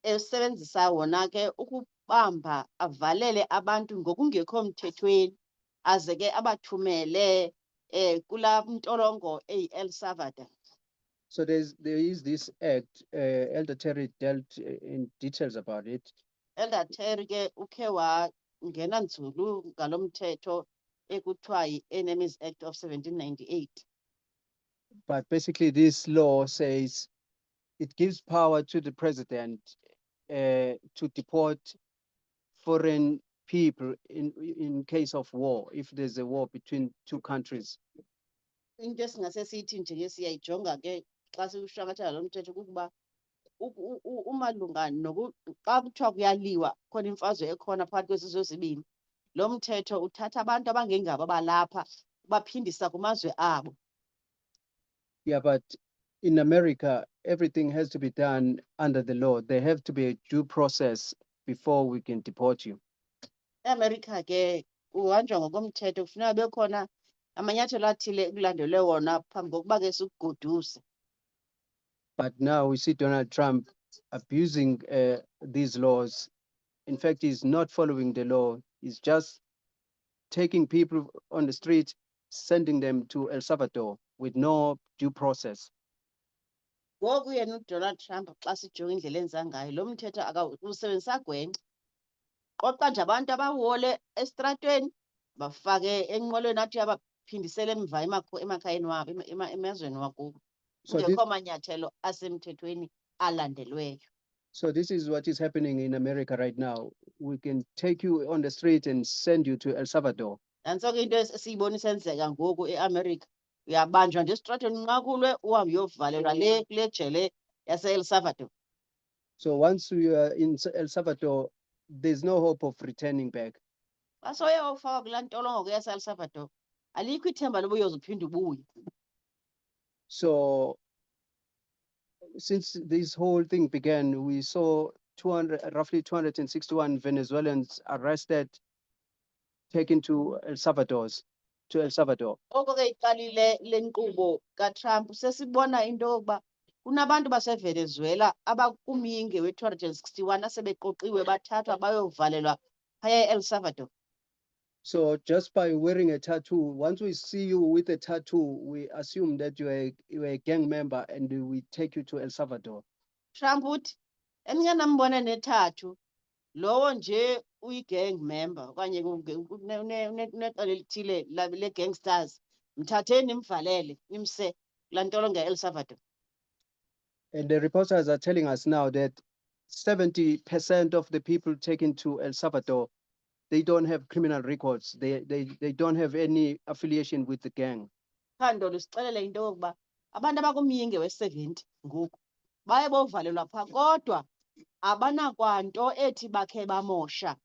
esebenzisa wona ke ukubamba avalele abantu ngokungekho mthethweni aze ke abathumele kulaa ntolongo eyi-El Salvador. So there is this act. Elder Terry dealt in details about it. Elder Terry ke ukhe wangena nzulu ngalo mthetho ekuthiwa yi-Enemies Act of 1798. But basically, this law says it gives power to the president to deport foreign people in case of war, if there's a war between two countries. Into esingase siyithi nje ke siyayijonga ke xa siwushwankathela lo mthetho kukuba umalunga xa kuthiwa kuyaliwa khona imfazwe ekhona phakathi kwezizwe zibini, lo mthetho uthatha abantu abangengabo abalapha baphindisa kumazwe abo. Yeah, but in America, everything has to be done under the law. There have to be a due process before we can deport you. EAmerica ke kuhanjwa ngokomthetho, kufuneka bekhona amanyathelo athile kulandelwe wona phambi kokuba ke sikugoduse. But now we see Donald Trump abusing these laws. In fact, he's not following the law. He's just taking people on the street, sending them to El Salvador with no due process. Ngoku yena uDonald Trump xa sijonga indlela enza ngayo lo mthetho usebenzisa gwenxa. Qoqa nje abantu abahole estratweni bafake enqwelweni athi abaphindisele emva emakhayeni wabo emazweni wakubo. So Kungekho manyathelo asemthethweni alandelweyo. So this is what is happening in America right now. We can take you on the street and send you to El Salvador. Nantso ke into esiyibona isenzeka ngoku eAmerica. Uyabanjwa nje estratweni unqakulwe uhambe uyovalelwa le kule jele yase-El Salvador. So once you are in El Salvador, there's no hope of returning back. Xa soyofakwa kulaa ntolongo yase-El Salvador alikho ithemba loba uyozuphinde ubuye. So since this whole thing began, we saw roughly 261 Venezuelans arrested, taken to El Salvador. Oko ke iqalile le nkqubo kaTrump sesibona into yokuba kunabantu baseVenezuela abakumyinge we-261 asebeqoqiwe bathathwa bayovalelwa phaya e-El Salvador. So just by wearing a tattoo, once we see you with a tattoo, we assume that you are a gang member and we take you to El Salvador. Trump uthi enike nambona nethathu lowo nje uyi-gang member okanye uneqela elithile le-gangsters mthatheni nimvalele nimse kulaa ntolongo e-El Salvador. And the reporters are telling us now that 70% of the people taken to El Salvador, they don't have criminal records. They don't have any affiliation with the gang. Phando lusixelele into yokuba abantu abakumyinge we-70 ngoku baye bovalelwa phaa kodwa abanakwanto ethi bakhe bamosha,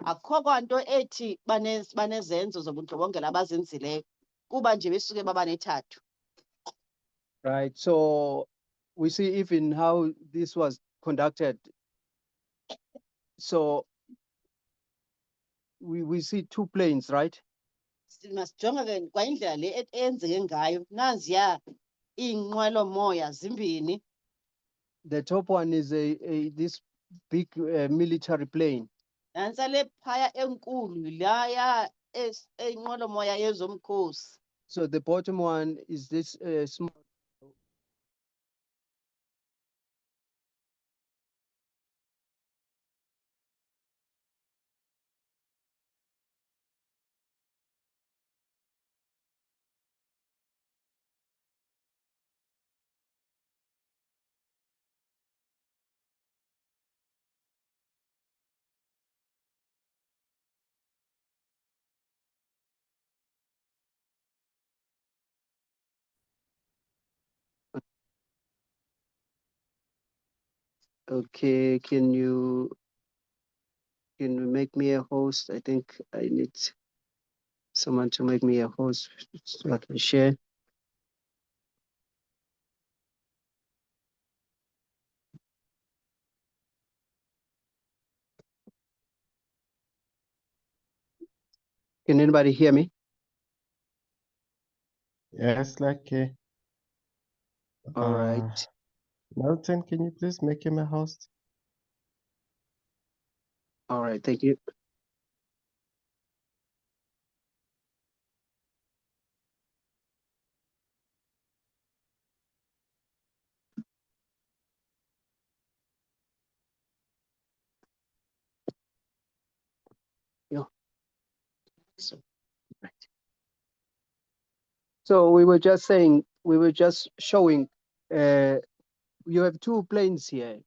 akukho kwanto ethi banezenzo zobundlobongela abazenzileyo kuba nje besuke baba nethathu. Right, so we see even how this was conducted. So we see two planes, right? Masijonga ke kwa indlela le eyenzeke ngayo naziya iinqwelomoya zimbini. The top one is this big military plane. Nantsa le phaya enkulu laya inqwelomoya yezomkhosi. So the bottom one is this small. Okay, can you make me a host? I think I need someone to make me a host so I can share. Can anybody hear me? Yes, Lucky. All right. Milton, can you please make him a host? All right, thank you. Yeah. So we were just saying, we were just showing, you have two planes here.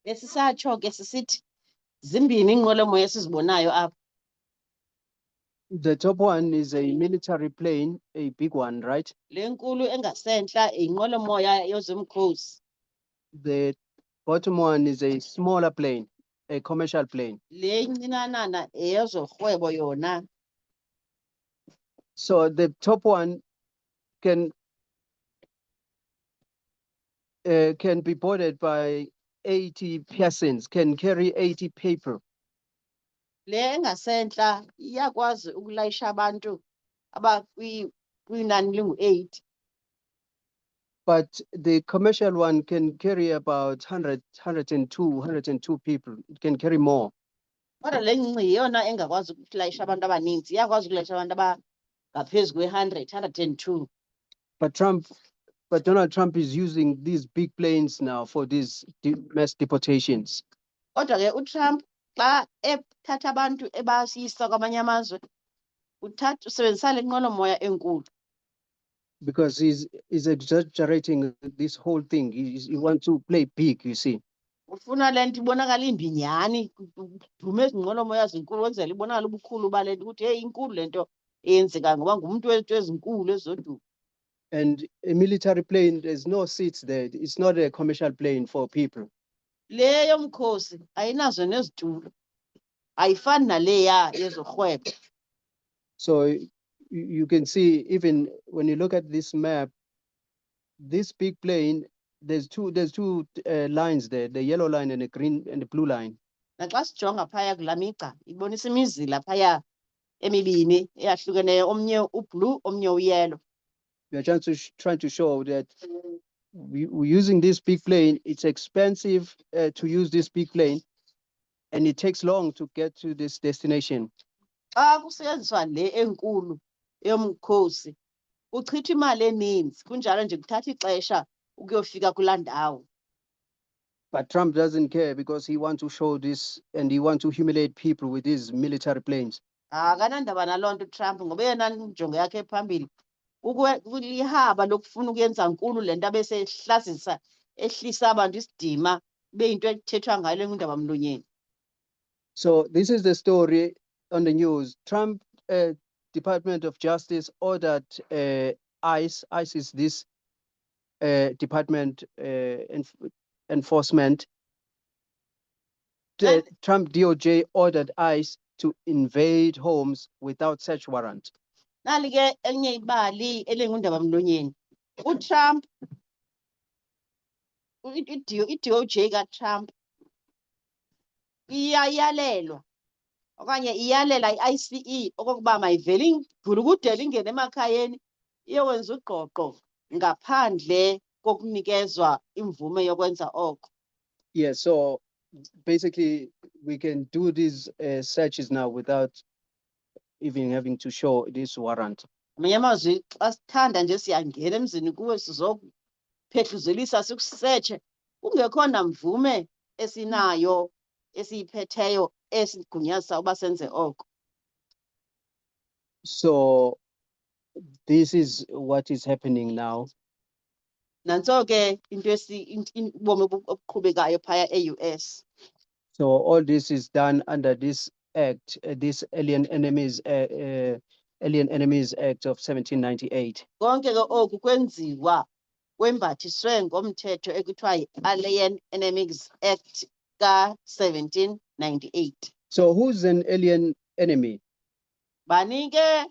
Besisatsho ke sisithi zimbini iinqwelomoya esizibonayo apha. The top one is a military plane, a big one, right? Le nkulu engasentla inqwelomoya yezomkhosi. The bottom one is a smaller plane, a commercial plane. Le incinanana eyezorhwebo yona. So the top one can be boarded by 80 persons, can carry 80 people. Le engasentla iyakwazi ukulayisha abantu kwinani lingu-8. But the commercial one can carry about 102 people. It can carry more. Kodwa le ncinci yiyona engakwazi ukulayisha abantu abaninzi, iyakwazi ukulayisha abantu abangaphezu kwe-100, 102. But Trump But Donald Trump is using these big planes now for these mass deportations. Kodwa ke uTrump xa ethatha abantu ebasiyisa kwamanye amazwe usebenzisa le nqwelomoya enkulu. Because he's exaggerating this whole thing. He wants to play big, you see. Ufuna le nto ibonakala imbinyani, dume ezi nqwelomoya zinkulu wenzela ibonakala ubukhulu bale nto ukuthi hey inkulu le nto eyenzekayo ngoba ngumntu wento ezinkulu ezoduma. And a military plane, there's no seats there. It's not a commercial plane for people. Le yomkhosi ayinazo nezitulo, ayifani naleya yezorhwebo. So you can see, even when you look at this map, this big plane, there's two lines there, the yellow line and the green and the blue line. Naxa sijonga phaya kulaa migca ibonisa imizila phaya emibini eyahlukeneyo, omnye ublue omnye uyellow. We are trying to show that we're using this big plane. It's expensive to use this big plane, and it takes long to get to this destination. Xa kusetyenziswa le enkulu yomkhosi uchitha imali eninzi, kunjalo nje kuthatha ixesha ukuyofika kulaa ndawo. But Trump doesn't care because he wants to show this and he wants to humiliate people with these military planes. Akanandaba naloo nto uTrump ngoba eyona njongo yakhe ephambili kulihaba lokufuna ukuyenza nkulu le nto abesehlazisa ehlisa abantu isidima kube yinto ethethwa ngayo engundaba mlonyeni. So this is the story on the news. Trump Department of Justice ordered ICE. ICE is this department enforcement. The Trump DOJ ordered ICE to invade homes without search warrant. Nali ke elinye ibali elingundaba mlonyeni. uTrump i-DOJ kaTrump iyayalelwa okanye iyalela i-ICE okokuba mayivele igulukudele ingene emakhayeni iyokwenza ugqogqo ngaphandle kokunikezwa imvume yokwenza oko. Yeah, so basically we can do these searches now without even having to show this warrant. Amanye amazwi xa sithanda nje siyangena emzini kuwe sizophehluzelisa sikusetshe kungekho namvume esinayo esiyiphetheyo esigunyazisa uba senze oko. So this is what is happening now. Nantso ke into ubomi obuqhubekayo phaya e-US. So all this is done under this act, this Alien Enemies Act of 1798. Konke ke oku kwenziwa kwembathiswe ngomthetho ekuthiwa yi-Alien Enemies Act ka-1798. So who's an alien enemy? Bani ke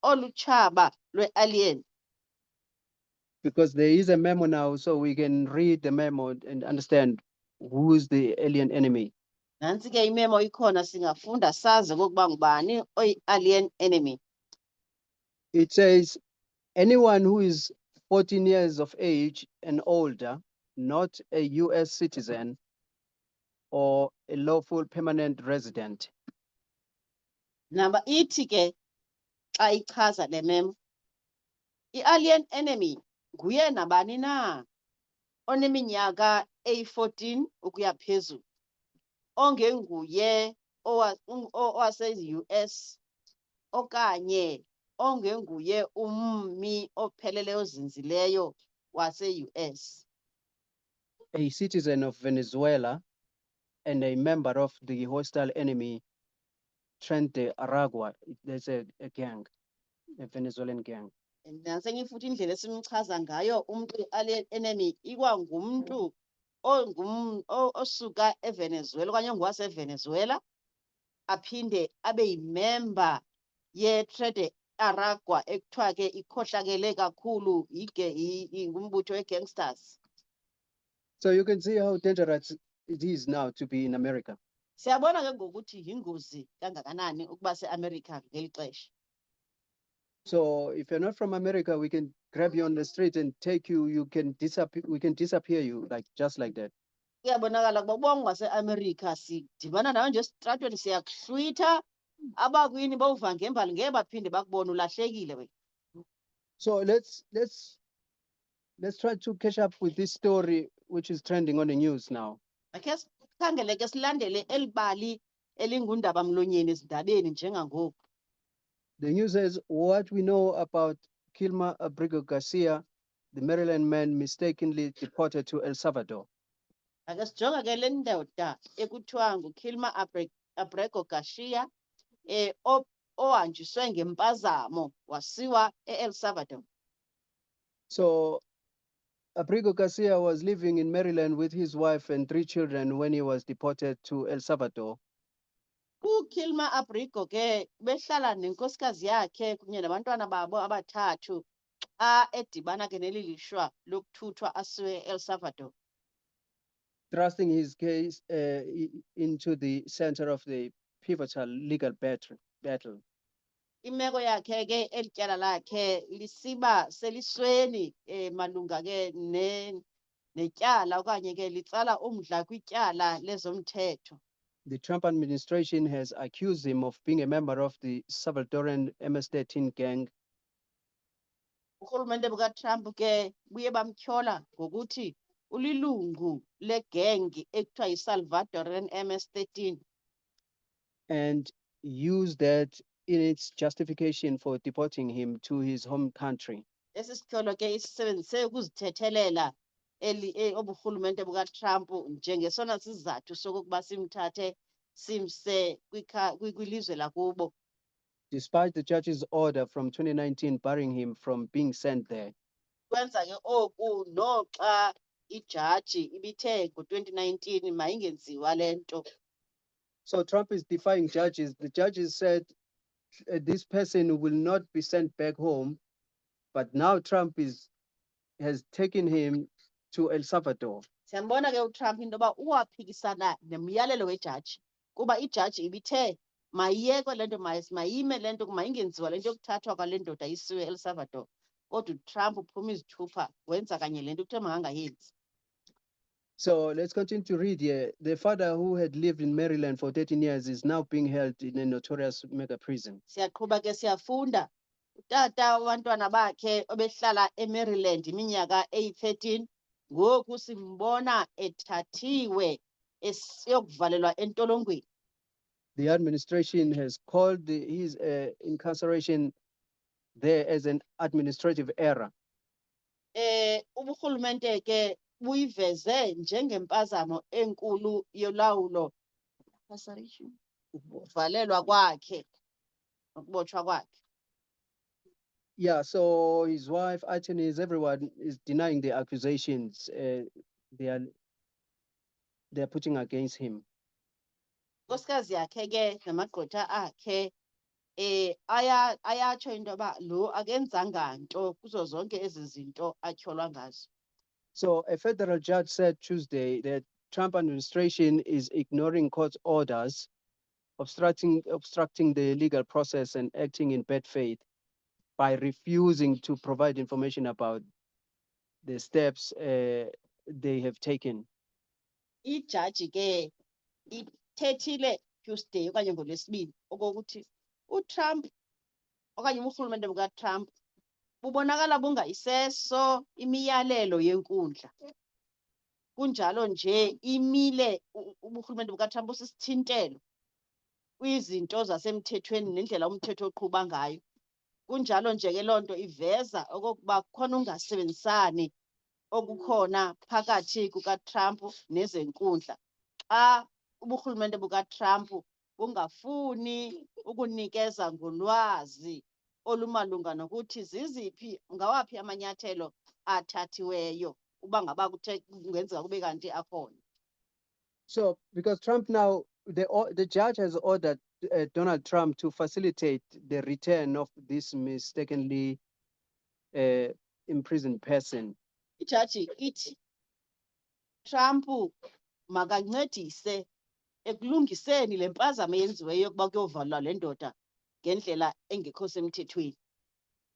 olutshaba lwe-alien? Because there is a memo now, so we can read the memo and understand who is the alien enemy. Nansi ke imemo ikhona singafunda sazi okokuba ngubani oyi-alien enemy. It says anyone who is 14 years of age and older, not a US citizen or a lawful permanent resident. Namba ithi ke xa ichaza le memo, i-alien enemy nguye nabani na oneminyaka eyi-14 ukuya phezulu, ongenguye owase-US okanye ongenguye ummi ophelele ozinzileyo wase-US. A citizen of Venezuela and a member of the hostile enemy, Frente Aragua. There's a gang, a Venezuelan gang. Nansenye futhi indlela esimchaza ngayo umuntu alien enemy ikwangumntu osuka eVenezuela okanye ongwaseVenezuela aphinde abe yimember ye-Frente Aragua ekuthiwa ke ikhohlakele kakhulu ngumbutho we-gangsters. So you can see how dangerous it is now to be in America. Siyabona ke ngokuthi yingozi kangakanani ukuba se-America ngeli xesha. So if you're not from America, we can grab you on the street and take you. You can disappear. We can disappear you just like that. Kuyabonakala kuba bonke wase-America sidibana nayo nje esitratweni siyakuhlwitha abakwini bawuva ngembali ngeke baphinde bakubona ulahlekile wena. So let's let's try to catch up with this story, which is trending on the news now. Akhe sikhangele ke silandele elibali elingundaba mlonyeni ezindabeni njengangoku. The news says what we know about Kilma Abrigo Garcia, the Maryland man mistakenly deported to El Salvador. Ake sijonga ke le ndoda ekuthiwa nguKilma Abrego Garcia ohanjiswe ngempazamo wasiwa e-El Salvador. So Abrigo Garcia was living in Maryland with his wife and 3 children when he was deported to El Salvador. UKilma Abrego ke behlala nenkosikazi yakhe kunye nabantwana babo abathathu xa edibana ke neli lishwa lokuthuthwa asiwe e-El Salvador. Thrusting his case into the center of the pivotal legal battle. Imeko yakhe ke elityala lakhe lisiba selisweni malunga ke netyala okanye ke litsala umdla kwityala lezomthetho. The Trump administration has accused him of being a member of the Salvadoran MS-13 gang. Urhulumente bukaTrump ke buye bamtyhola ngokuthi ulilungu legang ekuthiwa yi-Salvadoran MS-13. And used that in its justification for deporting him to his home country. Esi sityholo ke isisebenzise ukuzithethelela oburhulumente bukaTrump njengesona sizathu sokokuba simthathe simse kwilizwe lakubo. Despite the judge's order from 2019 barring him from being sent there. Kwenza ke oku noxa ijaji ibithe ngo-2019 mayingenziwa le nto. So Trump is defying judges. The judges said this person will not be sent back home, but now Trump has taken him to El Salvador. Siyambona ke uTrump into yoba uwaphikisana nemiyalelo wejaji kuba ijaji ibithe mayiyekwe le nto mayime le nto mayingenziwa le nto yokuthathwa kwale ndoda isiwe El Salvador. Kodwa uTrump uphuma izithupha wenza kanye le nto kuthiwa makangayenzi. So let's continue to read here. The father who had lived in Maryland for 13 years is now being held in a notorious mega prison. Siyaqhuba ke siyafunda. Utata wabantwana bakhe obehlala eMaryland iminyaka eyi-13 ngoku simbona ethathiwe esiyokuvalelwa entolongweni. The administration has called his incarceration there as an administrative error. Uburhulumente ke buyiveze njengempazamo enkulu yolawulo ukuvalelwa kwakhe nokubotshwa kwakhe. Yeah, so his wife, attorneys, everyone is denying the accusations they're putting against him. Nkosikazi yakhe ke namagqwetha akhe ayatsho into yoba lo akenzanga nto kuzo zonke ezi zinto atyholwa ngazo. So a federal judge said Tuesday that Trump administration is ignoring court orders, obstructing the legal process and acting in bad faith by refusing to provide information about the steps they have taken. Ijaji ke ithethile Tuesday okanye ngoLwesibini okokuthi uTrump okanye uburhulumente bukaTrump bubonakala bungayiseso imiyalelo yenkundla. Kunjalo nje imile uburhulumente bukaTrump usisithintelo kwizinto zasemthethweni nendlela umthetho oqhuba ngayo. Kunjalo nje ke loo nto iveza okokuba kukhona ungasebenzisani okukhona phakathi kukaTrump nezenkundla. Xa uburhulumente bukaTrump bungafuni ukunikeza ngolwazi olumalunga nokuthi ziziphi ngawaphi amanyathelo athathiweyo uba ngaba kungenzeka kube kanti akhona. So because Trump now, the judge has ordered Donald Trump to facilitate the return of this mistakenly imprisoned person. Ijaji ithi Trump makancedise ekulungiseni le mpazamo eyenziweyo yokuba kuyovalwa le ndoda ngendlela engekho semthethweni.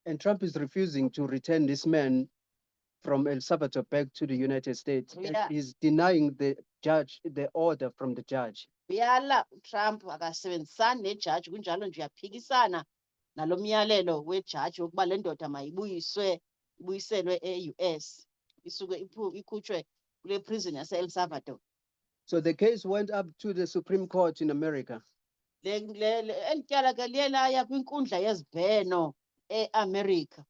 And Trump is refusing to return this man from El Salvador back to the United States. Yeah. He's denying the order from the judge. Uyala uTrump akasebenzisani nejaji kunjalo nje uyaphikisana nalo myalelo wejaji wokuba le ndoda mayibuyiselwe e-US. isuke ikhutshwe kule prison yase El Salvador. So the case went up to the Supreme Court in America. Eli tyala ke liye laya kwinkundla yezibheno eAmerica.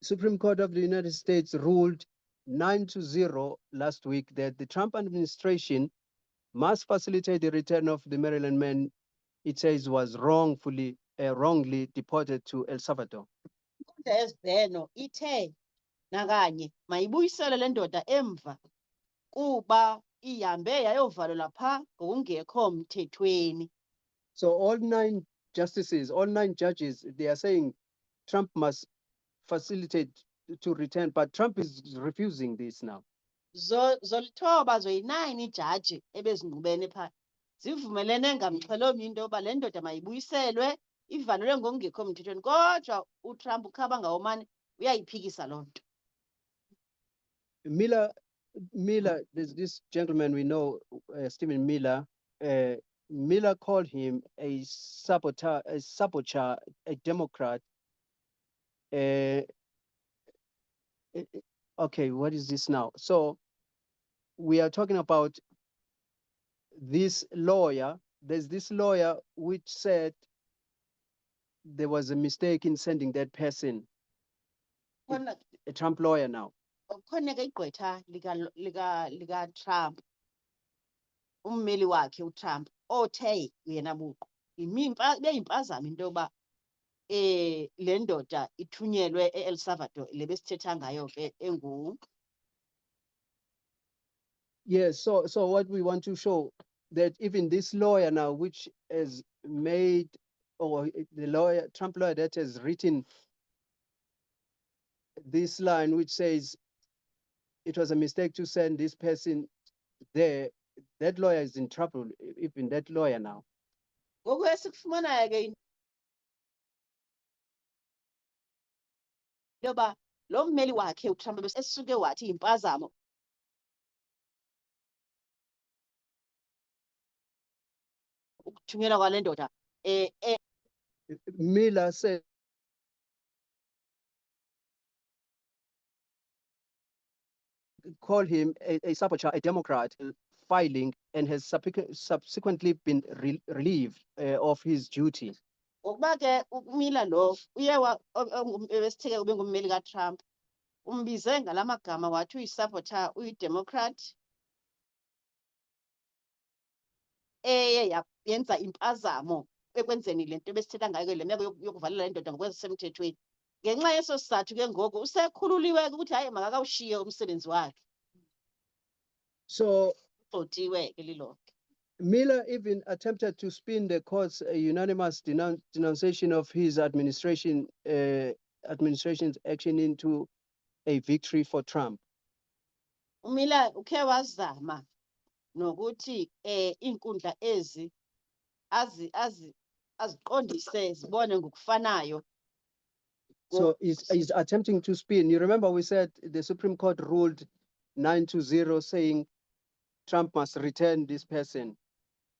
Supreme Court of the United States ruled 9-0 last week that the Trump administration must facilitate the return of the Maryland man it says was wrongly deported to El Salvador. Inkundla yezibheno ithe nakanye mayibuyisele le ndoda emva kuba ihambe yayovalelwa phaa ngokungekho mthethweni. So all 9 justices, all 9 judges, they are saying Trump must facilitate to return, but Trump is refusing this now. Zolithoba zoyi-9 ijaji ebezingqubene phaa zivumelene ngamxhelomnye into yoba le ndoda mayibuyiselwe ivalelwe ngokungekho mthethweni, kodwa uTrump ukhaba ngawomane uyayiphikisa loo nto. Miller, there's this gentleman we know, Stephen Miller. Miller called him a saboteur, a Democrat. Okay, what is this now? So we are talking about this lawyer. There's this lawyer which said there was a mistake in sending that person, Khona a Trump lawyer now. khona ke igqwetha lika Trump, ummeli wakhe uTrump othe yena buqu beyimpazamo into yoba le ndoda ithunyelwe eEl Salvador le besithetha ngayo ke engu. Yes, so what we want to show that even this lawyer now, which has made, or the lawyer, Trump lawyer that has written this line, which says it was a mistake to send this person there, that lawyer is in trouble, even that lawyer now. Ngoku esikufumanayo ke yoba lo mmeli wakhe uTrump esuke wathi impazamo ukuthunyelwa kwale ndoda Miller said call him a saboteur, a Democrat, filing, and has subsequently been relieved of his duty. ngokuba ke uMiller lo uye ebesitheke ube ngummeli kaTrump umbize ngala magama wathi uyisaboteur, uyidemocrat yenza impazamo ekwenzeni le nto ebesithetha ngayo le meko yokuvalela indoda ngokwezisemthethweni. Ngenxa yeso sizathu ke ngoku usekhululiwe ukuthi hayi makakawushiye umsebenzi wakhe. So Ugxothiwe ke lilonke. Miller even attempted to spin the court's unanimous denunciation of his administration's action into a victory for Trump. uMiller ukhe wazama nokuthi iinkundla ezi aziqondise zibone ngokufanayo. So he's attempting to spin. You remember we said the Supreme Court ruled 9-0 saying Trump must return this person.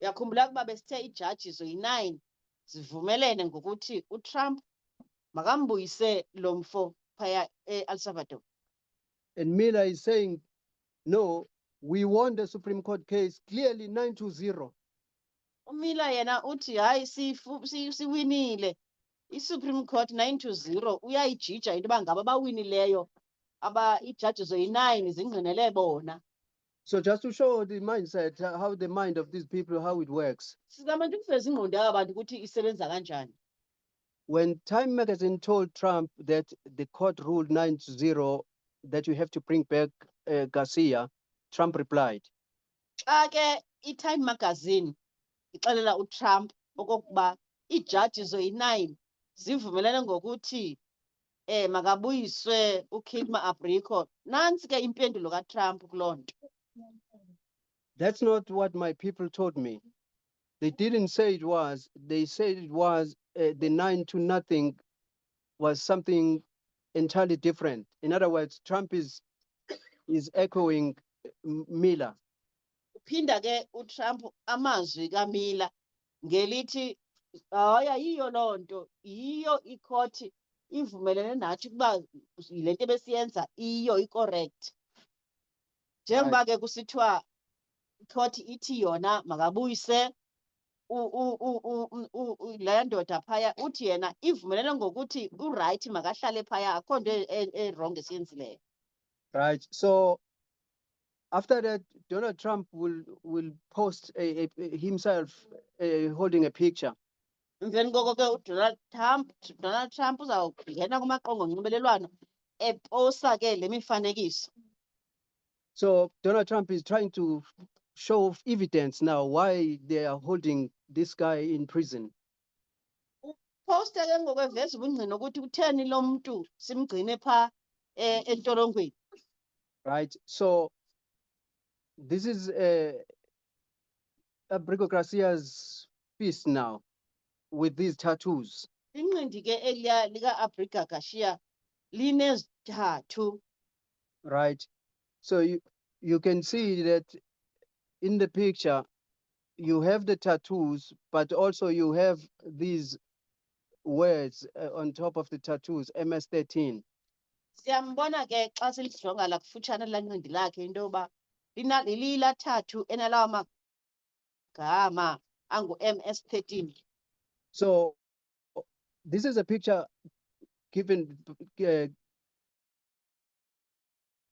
Uyakhumbula ukuba besithe ijaji zoyi-9 zivumelene ngokuthi uTrump makambuyise lo mfo phaya eEl Salvador. And Miller is saying, no, we won the Supreme Court case clearly 9-0. uMiller yena uthi hayi siwinile iSupreme Court 9-0 uyayijija into yoba ngaba abawinileyo ijaji zoyi-9 zingqinele bona. So just to show the mindset, how the mind of these people, how it works. Sizama nje ukuveza ingqondo yaba bantu ukuthi isebenza kanjani. When Time magazine told Trump that the court ruled 9-0 that you have to bring back Garcia, Trump replied. Xa ke iTime magazine ixelela uTrump okokuba ijaji zoyi-9 zivumelene ngokuthi makabuyiswe uKilmer Abrico, nansi ke impendulo kaTrump kuloo nto. That's not what my people told me. They didn't say it was. They said it was the 9-0 was something entirely different. In other words, Trump is echoing Miller. Uphinda ke uTrump amazwi kaMiller ngelithi hayi yiyo loo nto, yiyo ikhoti ivumelene nathi ukuba le nto ebesiyenza iyo icorrect. Njengoba ke kusithiwa icourt ithi yona makabuyise laa ndoda phaya, uthi yena ivumelene ngokuthi urayithi makahlale phaya, akho nto erongo esiyenzileyo. Right. So after that, Donald Trump will post himself holding a picture. Emveni koko ke uDonald Trump uzawungena kumaqonga onxibelelwano eposa ke le mifanekiso. So Donald Trump is trying to show evidence now why they are holding this guy in prison. Poste ke ngoku eveza ubungqina ukuthi kutheni lo mntu simgcine phaa entolongweni. Right. So this is Abrigo Garcia's piece now with these tattoos. Inqindi ke eliya lika-Abriga Garcia linezithathu. Right. So you can see that in the picture you have the tattoos, but also you have these words on top of the tattoos, MS-13. Siyambona ke xa silijonga la kufutshane la nqindi lakhe into yoba lilathathu enalawa magama angu-MS-13. So this is a picture given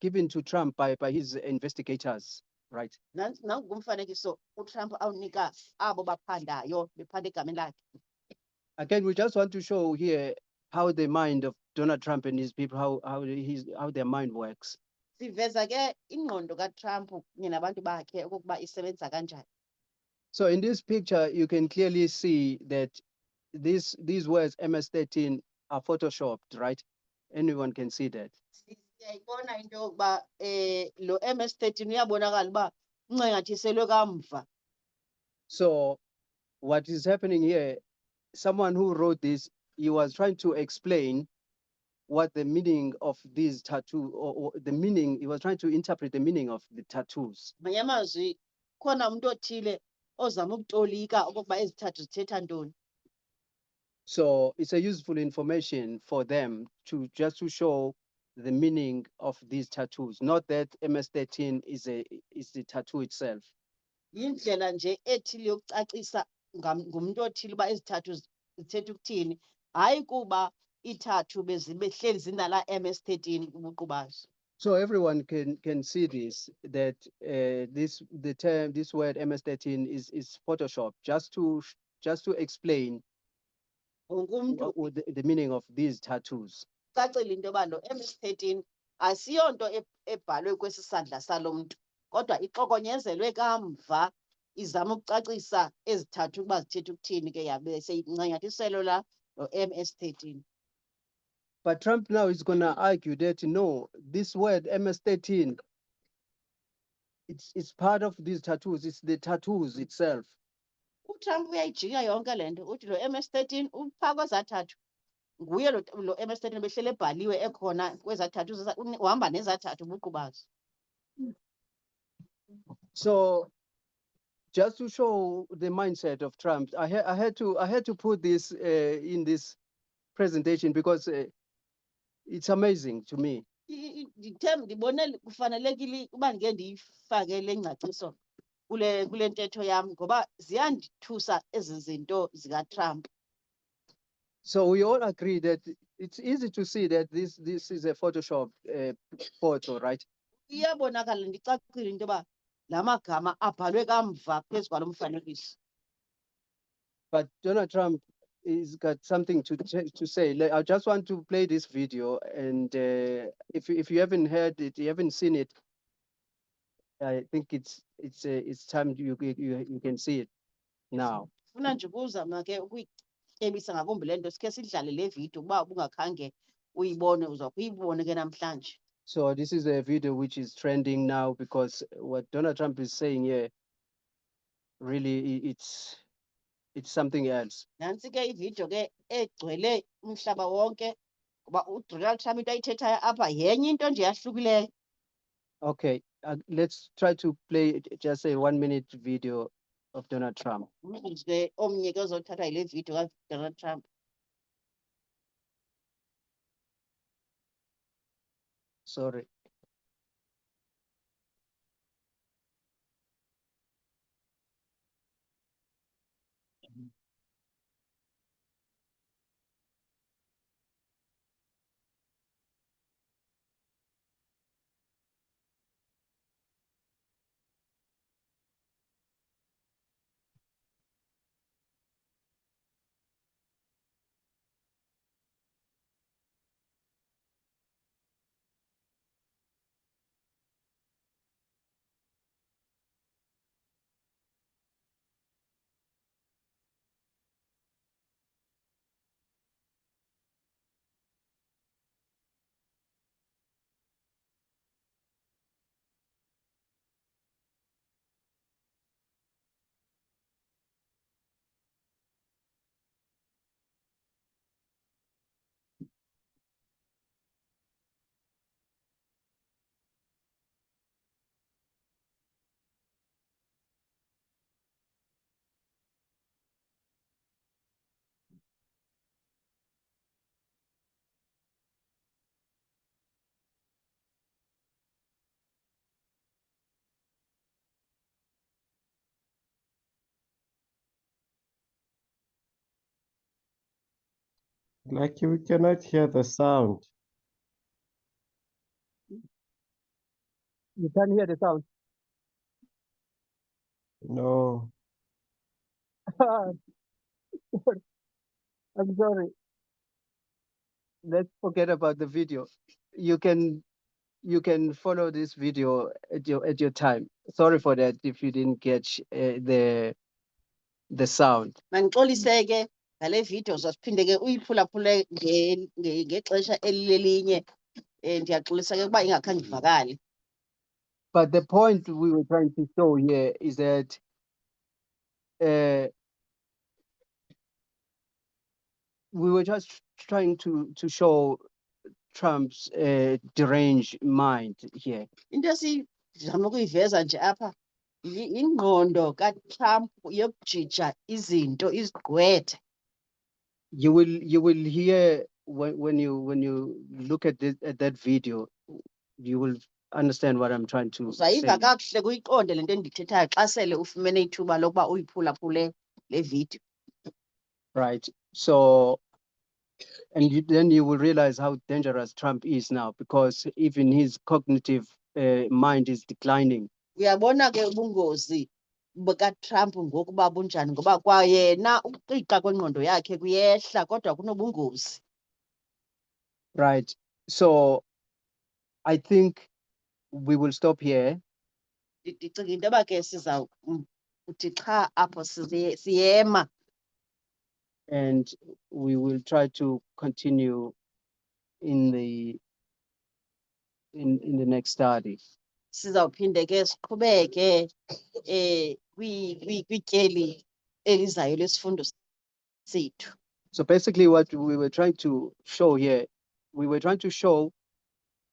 given to Trump by his investigators, right? Nangu kumfanekiso uTrump awunika abo baphandayo bephanda egameni lakhe. Again, we just want to show here how the mind of Donald Trump and his people, how their mind works. Siveza ke ingqondo kaTrump kunye nabantu bakhe okokuba isebenza kanjani. So in this picture, you can clearly see that these words MS-13 are photoshopped, right? Anyone can see that. Siyayibona into yokuba lo MS-13 uyabonakala uba uncengathiselwe kamva. So what is happening here, someone who wrote this, he was trying to explain what the meaning of these tattoo or the meaning, he was trying to interpret the meaning of the tattoos. Ngamanye amazwi khona umuntu othile ozama ukutolika okokuba ezi thathu zithetha ntoni. So it's a useful information for them to just to show the meaning of these tattoos, not that MS-13 is the tattoo itself. Yindlela nje ethile yokucacisa ngumuntu othile uba ezi thathu zithetha ukuthini, hayi kuba iithathu behleli zinala MS-13 ubuqu bazo. So everyone can see this, that this word MS-13 is Photoshop, just to explain Wonke umuntu the meaning of these tattoos. cacile into yoba lo MS-13 asiyonto ebhalwe kwesi sandla salo mntu, kodwa ixokonyezelwe kamva izama ukucacisa ezi thathu ukuba zithetha ukuthini ke yabe seyincenyathiselo la lo MS-13. But Trump now is going to argue that no, this word MS-13, it's part of these tattoos. It's the tattoos itself. uTrump uyayijika yonke le nto, uthi lo MS-13 uphaa kwezaa thathu nguye lo MS-13 behlele ebhaliwe ekhona kwezaa thathu, uhamba nezaa thathu ubuqu bazo. So just to show the mindset of Trump, I had to put this in this presentation because it's amazing to me. Ndibone kufanelekile uba ndike ndiyifake le ngcaciso kule ntetho yam ngoba ziyandithusa ezi zinto zikaTrump. So we all agree that it's easy to see that this is a Photoshop photo, right? Iyabonakala ndicacile into yoba la magama abhalwe kamva phezu kwalo mfanekiso. But Donald Trump is got something to say. I just want to play this video, and if you haven't heard it, you haven't seen it, I think it's time you can see it now. Funa nje ukuzama ke ukuyityebisa ngakumbi le nto, sikhe sidlale le video uba ubungakhange uyibone uza kuyibone ke namhlanje. So this is a video which is trending now because what Donald Trump is saying here, really, it's something else. Nantsi ke ividiyo ke egcwele umhlaba wonke ngoba uDonald Trump into ayithethayo apha yenye into nje yahlukileyo. Okay, let's try to play just a 1-minute video of Donald Trump. Umzuzu ke omnye ke ozothathwa yile video kaDonald Trump. Sorry. Lucky we cannot hear the sound. You can hear the sound. No. I'm sorry. Let's forget about the video. You can follow this video at your time. Sorry for that if you didn't catch the sound. Mandixolise ke ngale video uzosiphinde ke uyiphulaphule ngexesha elilelinye. Ndiyaxolisa ke ukuba ingakhange ivakale. But the point we were trying to show here is that we were just trying to show Trump's deranged mind here. Into esizama ukuyiveza nje apha ingqondo kaTrump yokujija izinto izigqwethe. You will hear when you look at that video, you will understand what I'm trying to say. Uzayiva kakuhle kuyiqonde lento endithethayo xa sele ufumene ithuba lokuba uyiphulaphule le video. Right. So, and then you will realize how dangerous Trump is now, because even his cognitive mind is declining. Uyabona ke ubungozi bukaTrump ngokuba bunjani, ngoba kwayena ukuqiqa kwengqondo yakhe kuyehla kodwa kunobungozi. Right. So I think we will stop here. Ndicinga into yoba ke sizawuthi cha apho siyema. And we will try to continue in the next study. Sizawuphinde ke siqhubeke kwityeli elizayo lesifundo sethu. So basically what we were trying to show here, we were trying to show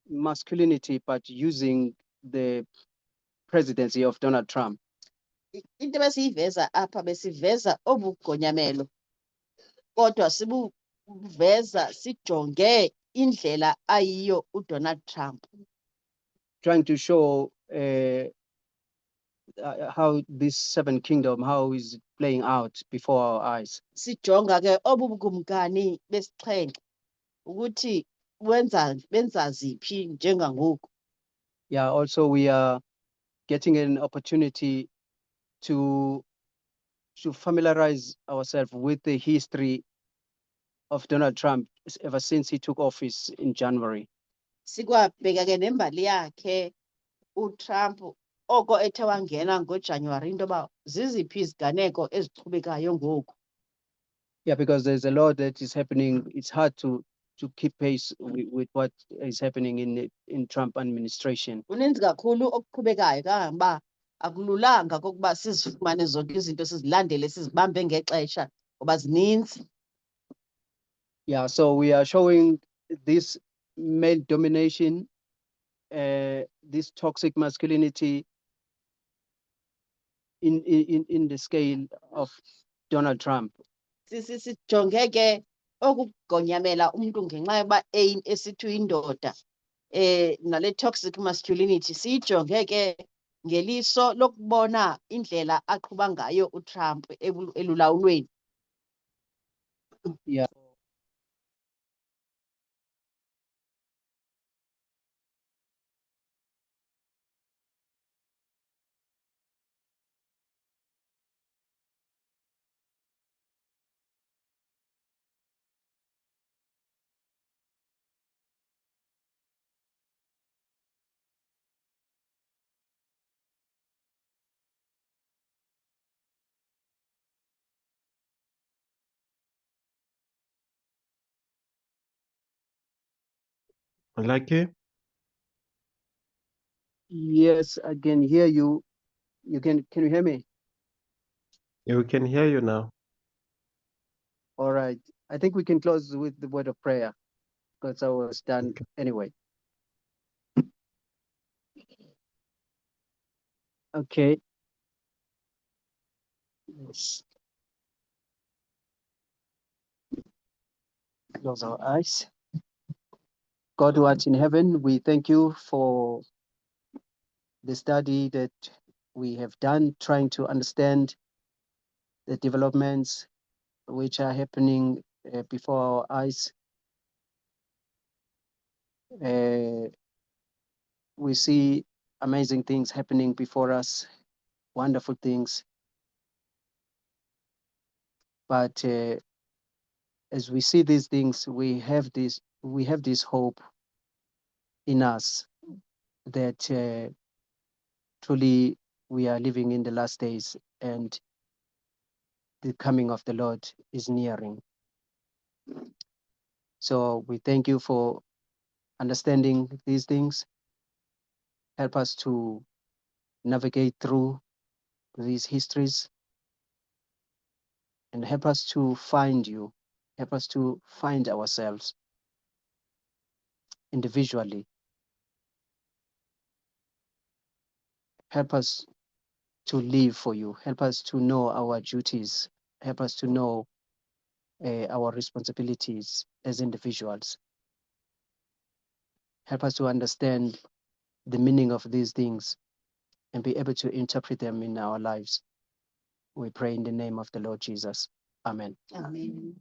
masculinity, but using the presidency of Donald Trump. Into besiyiveza apha besiveza obugonyamelo, kodwa sibuveza sijonge indlela ayiyo uDonald Trump. Trying to show how this seven kingdom, how is it playing out before our eyes. Sijonga ke obubukumkani besixhenxe ukuthi benza ziphi njengangoku. Yeah, also we are getting an opportunity to familiarize ourselves with the history of Donald Trump ever since he took office in January. Sikwabheka ke nembali yakhe uTrump oko ethe wangena ngoJanuary into yoba ziziphi iziganeko eziqhubekayo ngoku. Yeah, because there's a lot that is happening. It's hard to keep pace with what is happening in Trump administration. Uninzi kakhulu okuqhubekayo kangangoba akululanga kokuba sizifumane zonke izinto sizilandele sizibambe ngexesha ngoba zininzi. Yeah, so we are showing this male domination, this toxic masculinity in the scale of Donald Trump. Sijonge ke okugonyamela umuntu ngenxa yoba esithi uyindoda nale toxic masculinity siyijonge ke ngeliso lokubona indlela aqhuba ngayo uTrump elulawulweni. Yeah. Lucky, Yes, I can hear you. Can you hear me? we can hear you now. All right. I think we can close with the word of prayer because I was done Okay. anyway. Okay. Yes. Close our eyes. God who art in heaven, we thank you for the study that we have done, trying to understand the developments which are happening before our eyes. We see amazing things happening before us, wonderful things. But as we see these things, we have this hope in us that truly we are living in the last days and the coming of the Lord is nearing. So we thank you for understanding these things. Help us to navigate through these histories and help us to find you. Help us to find ourselves individually. Help us to live for you. Help us to know our duties. Help us to know our responsibilities as individuals. Help us to understand the meaning of these things and be able to interpret them in our lives. We pray in the name of the Lord Jesus. Amen. Amen.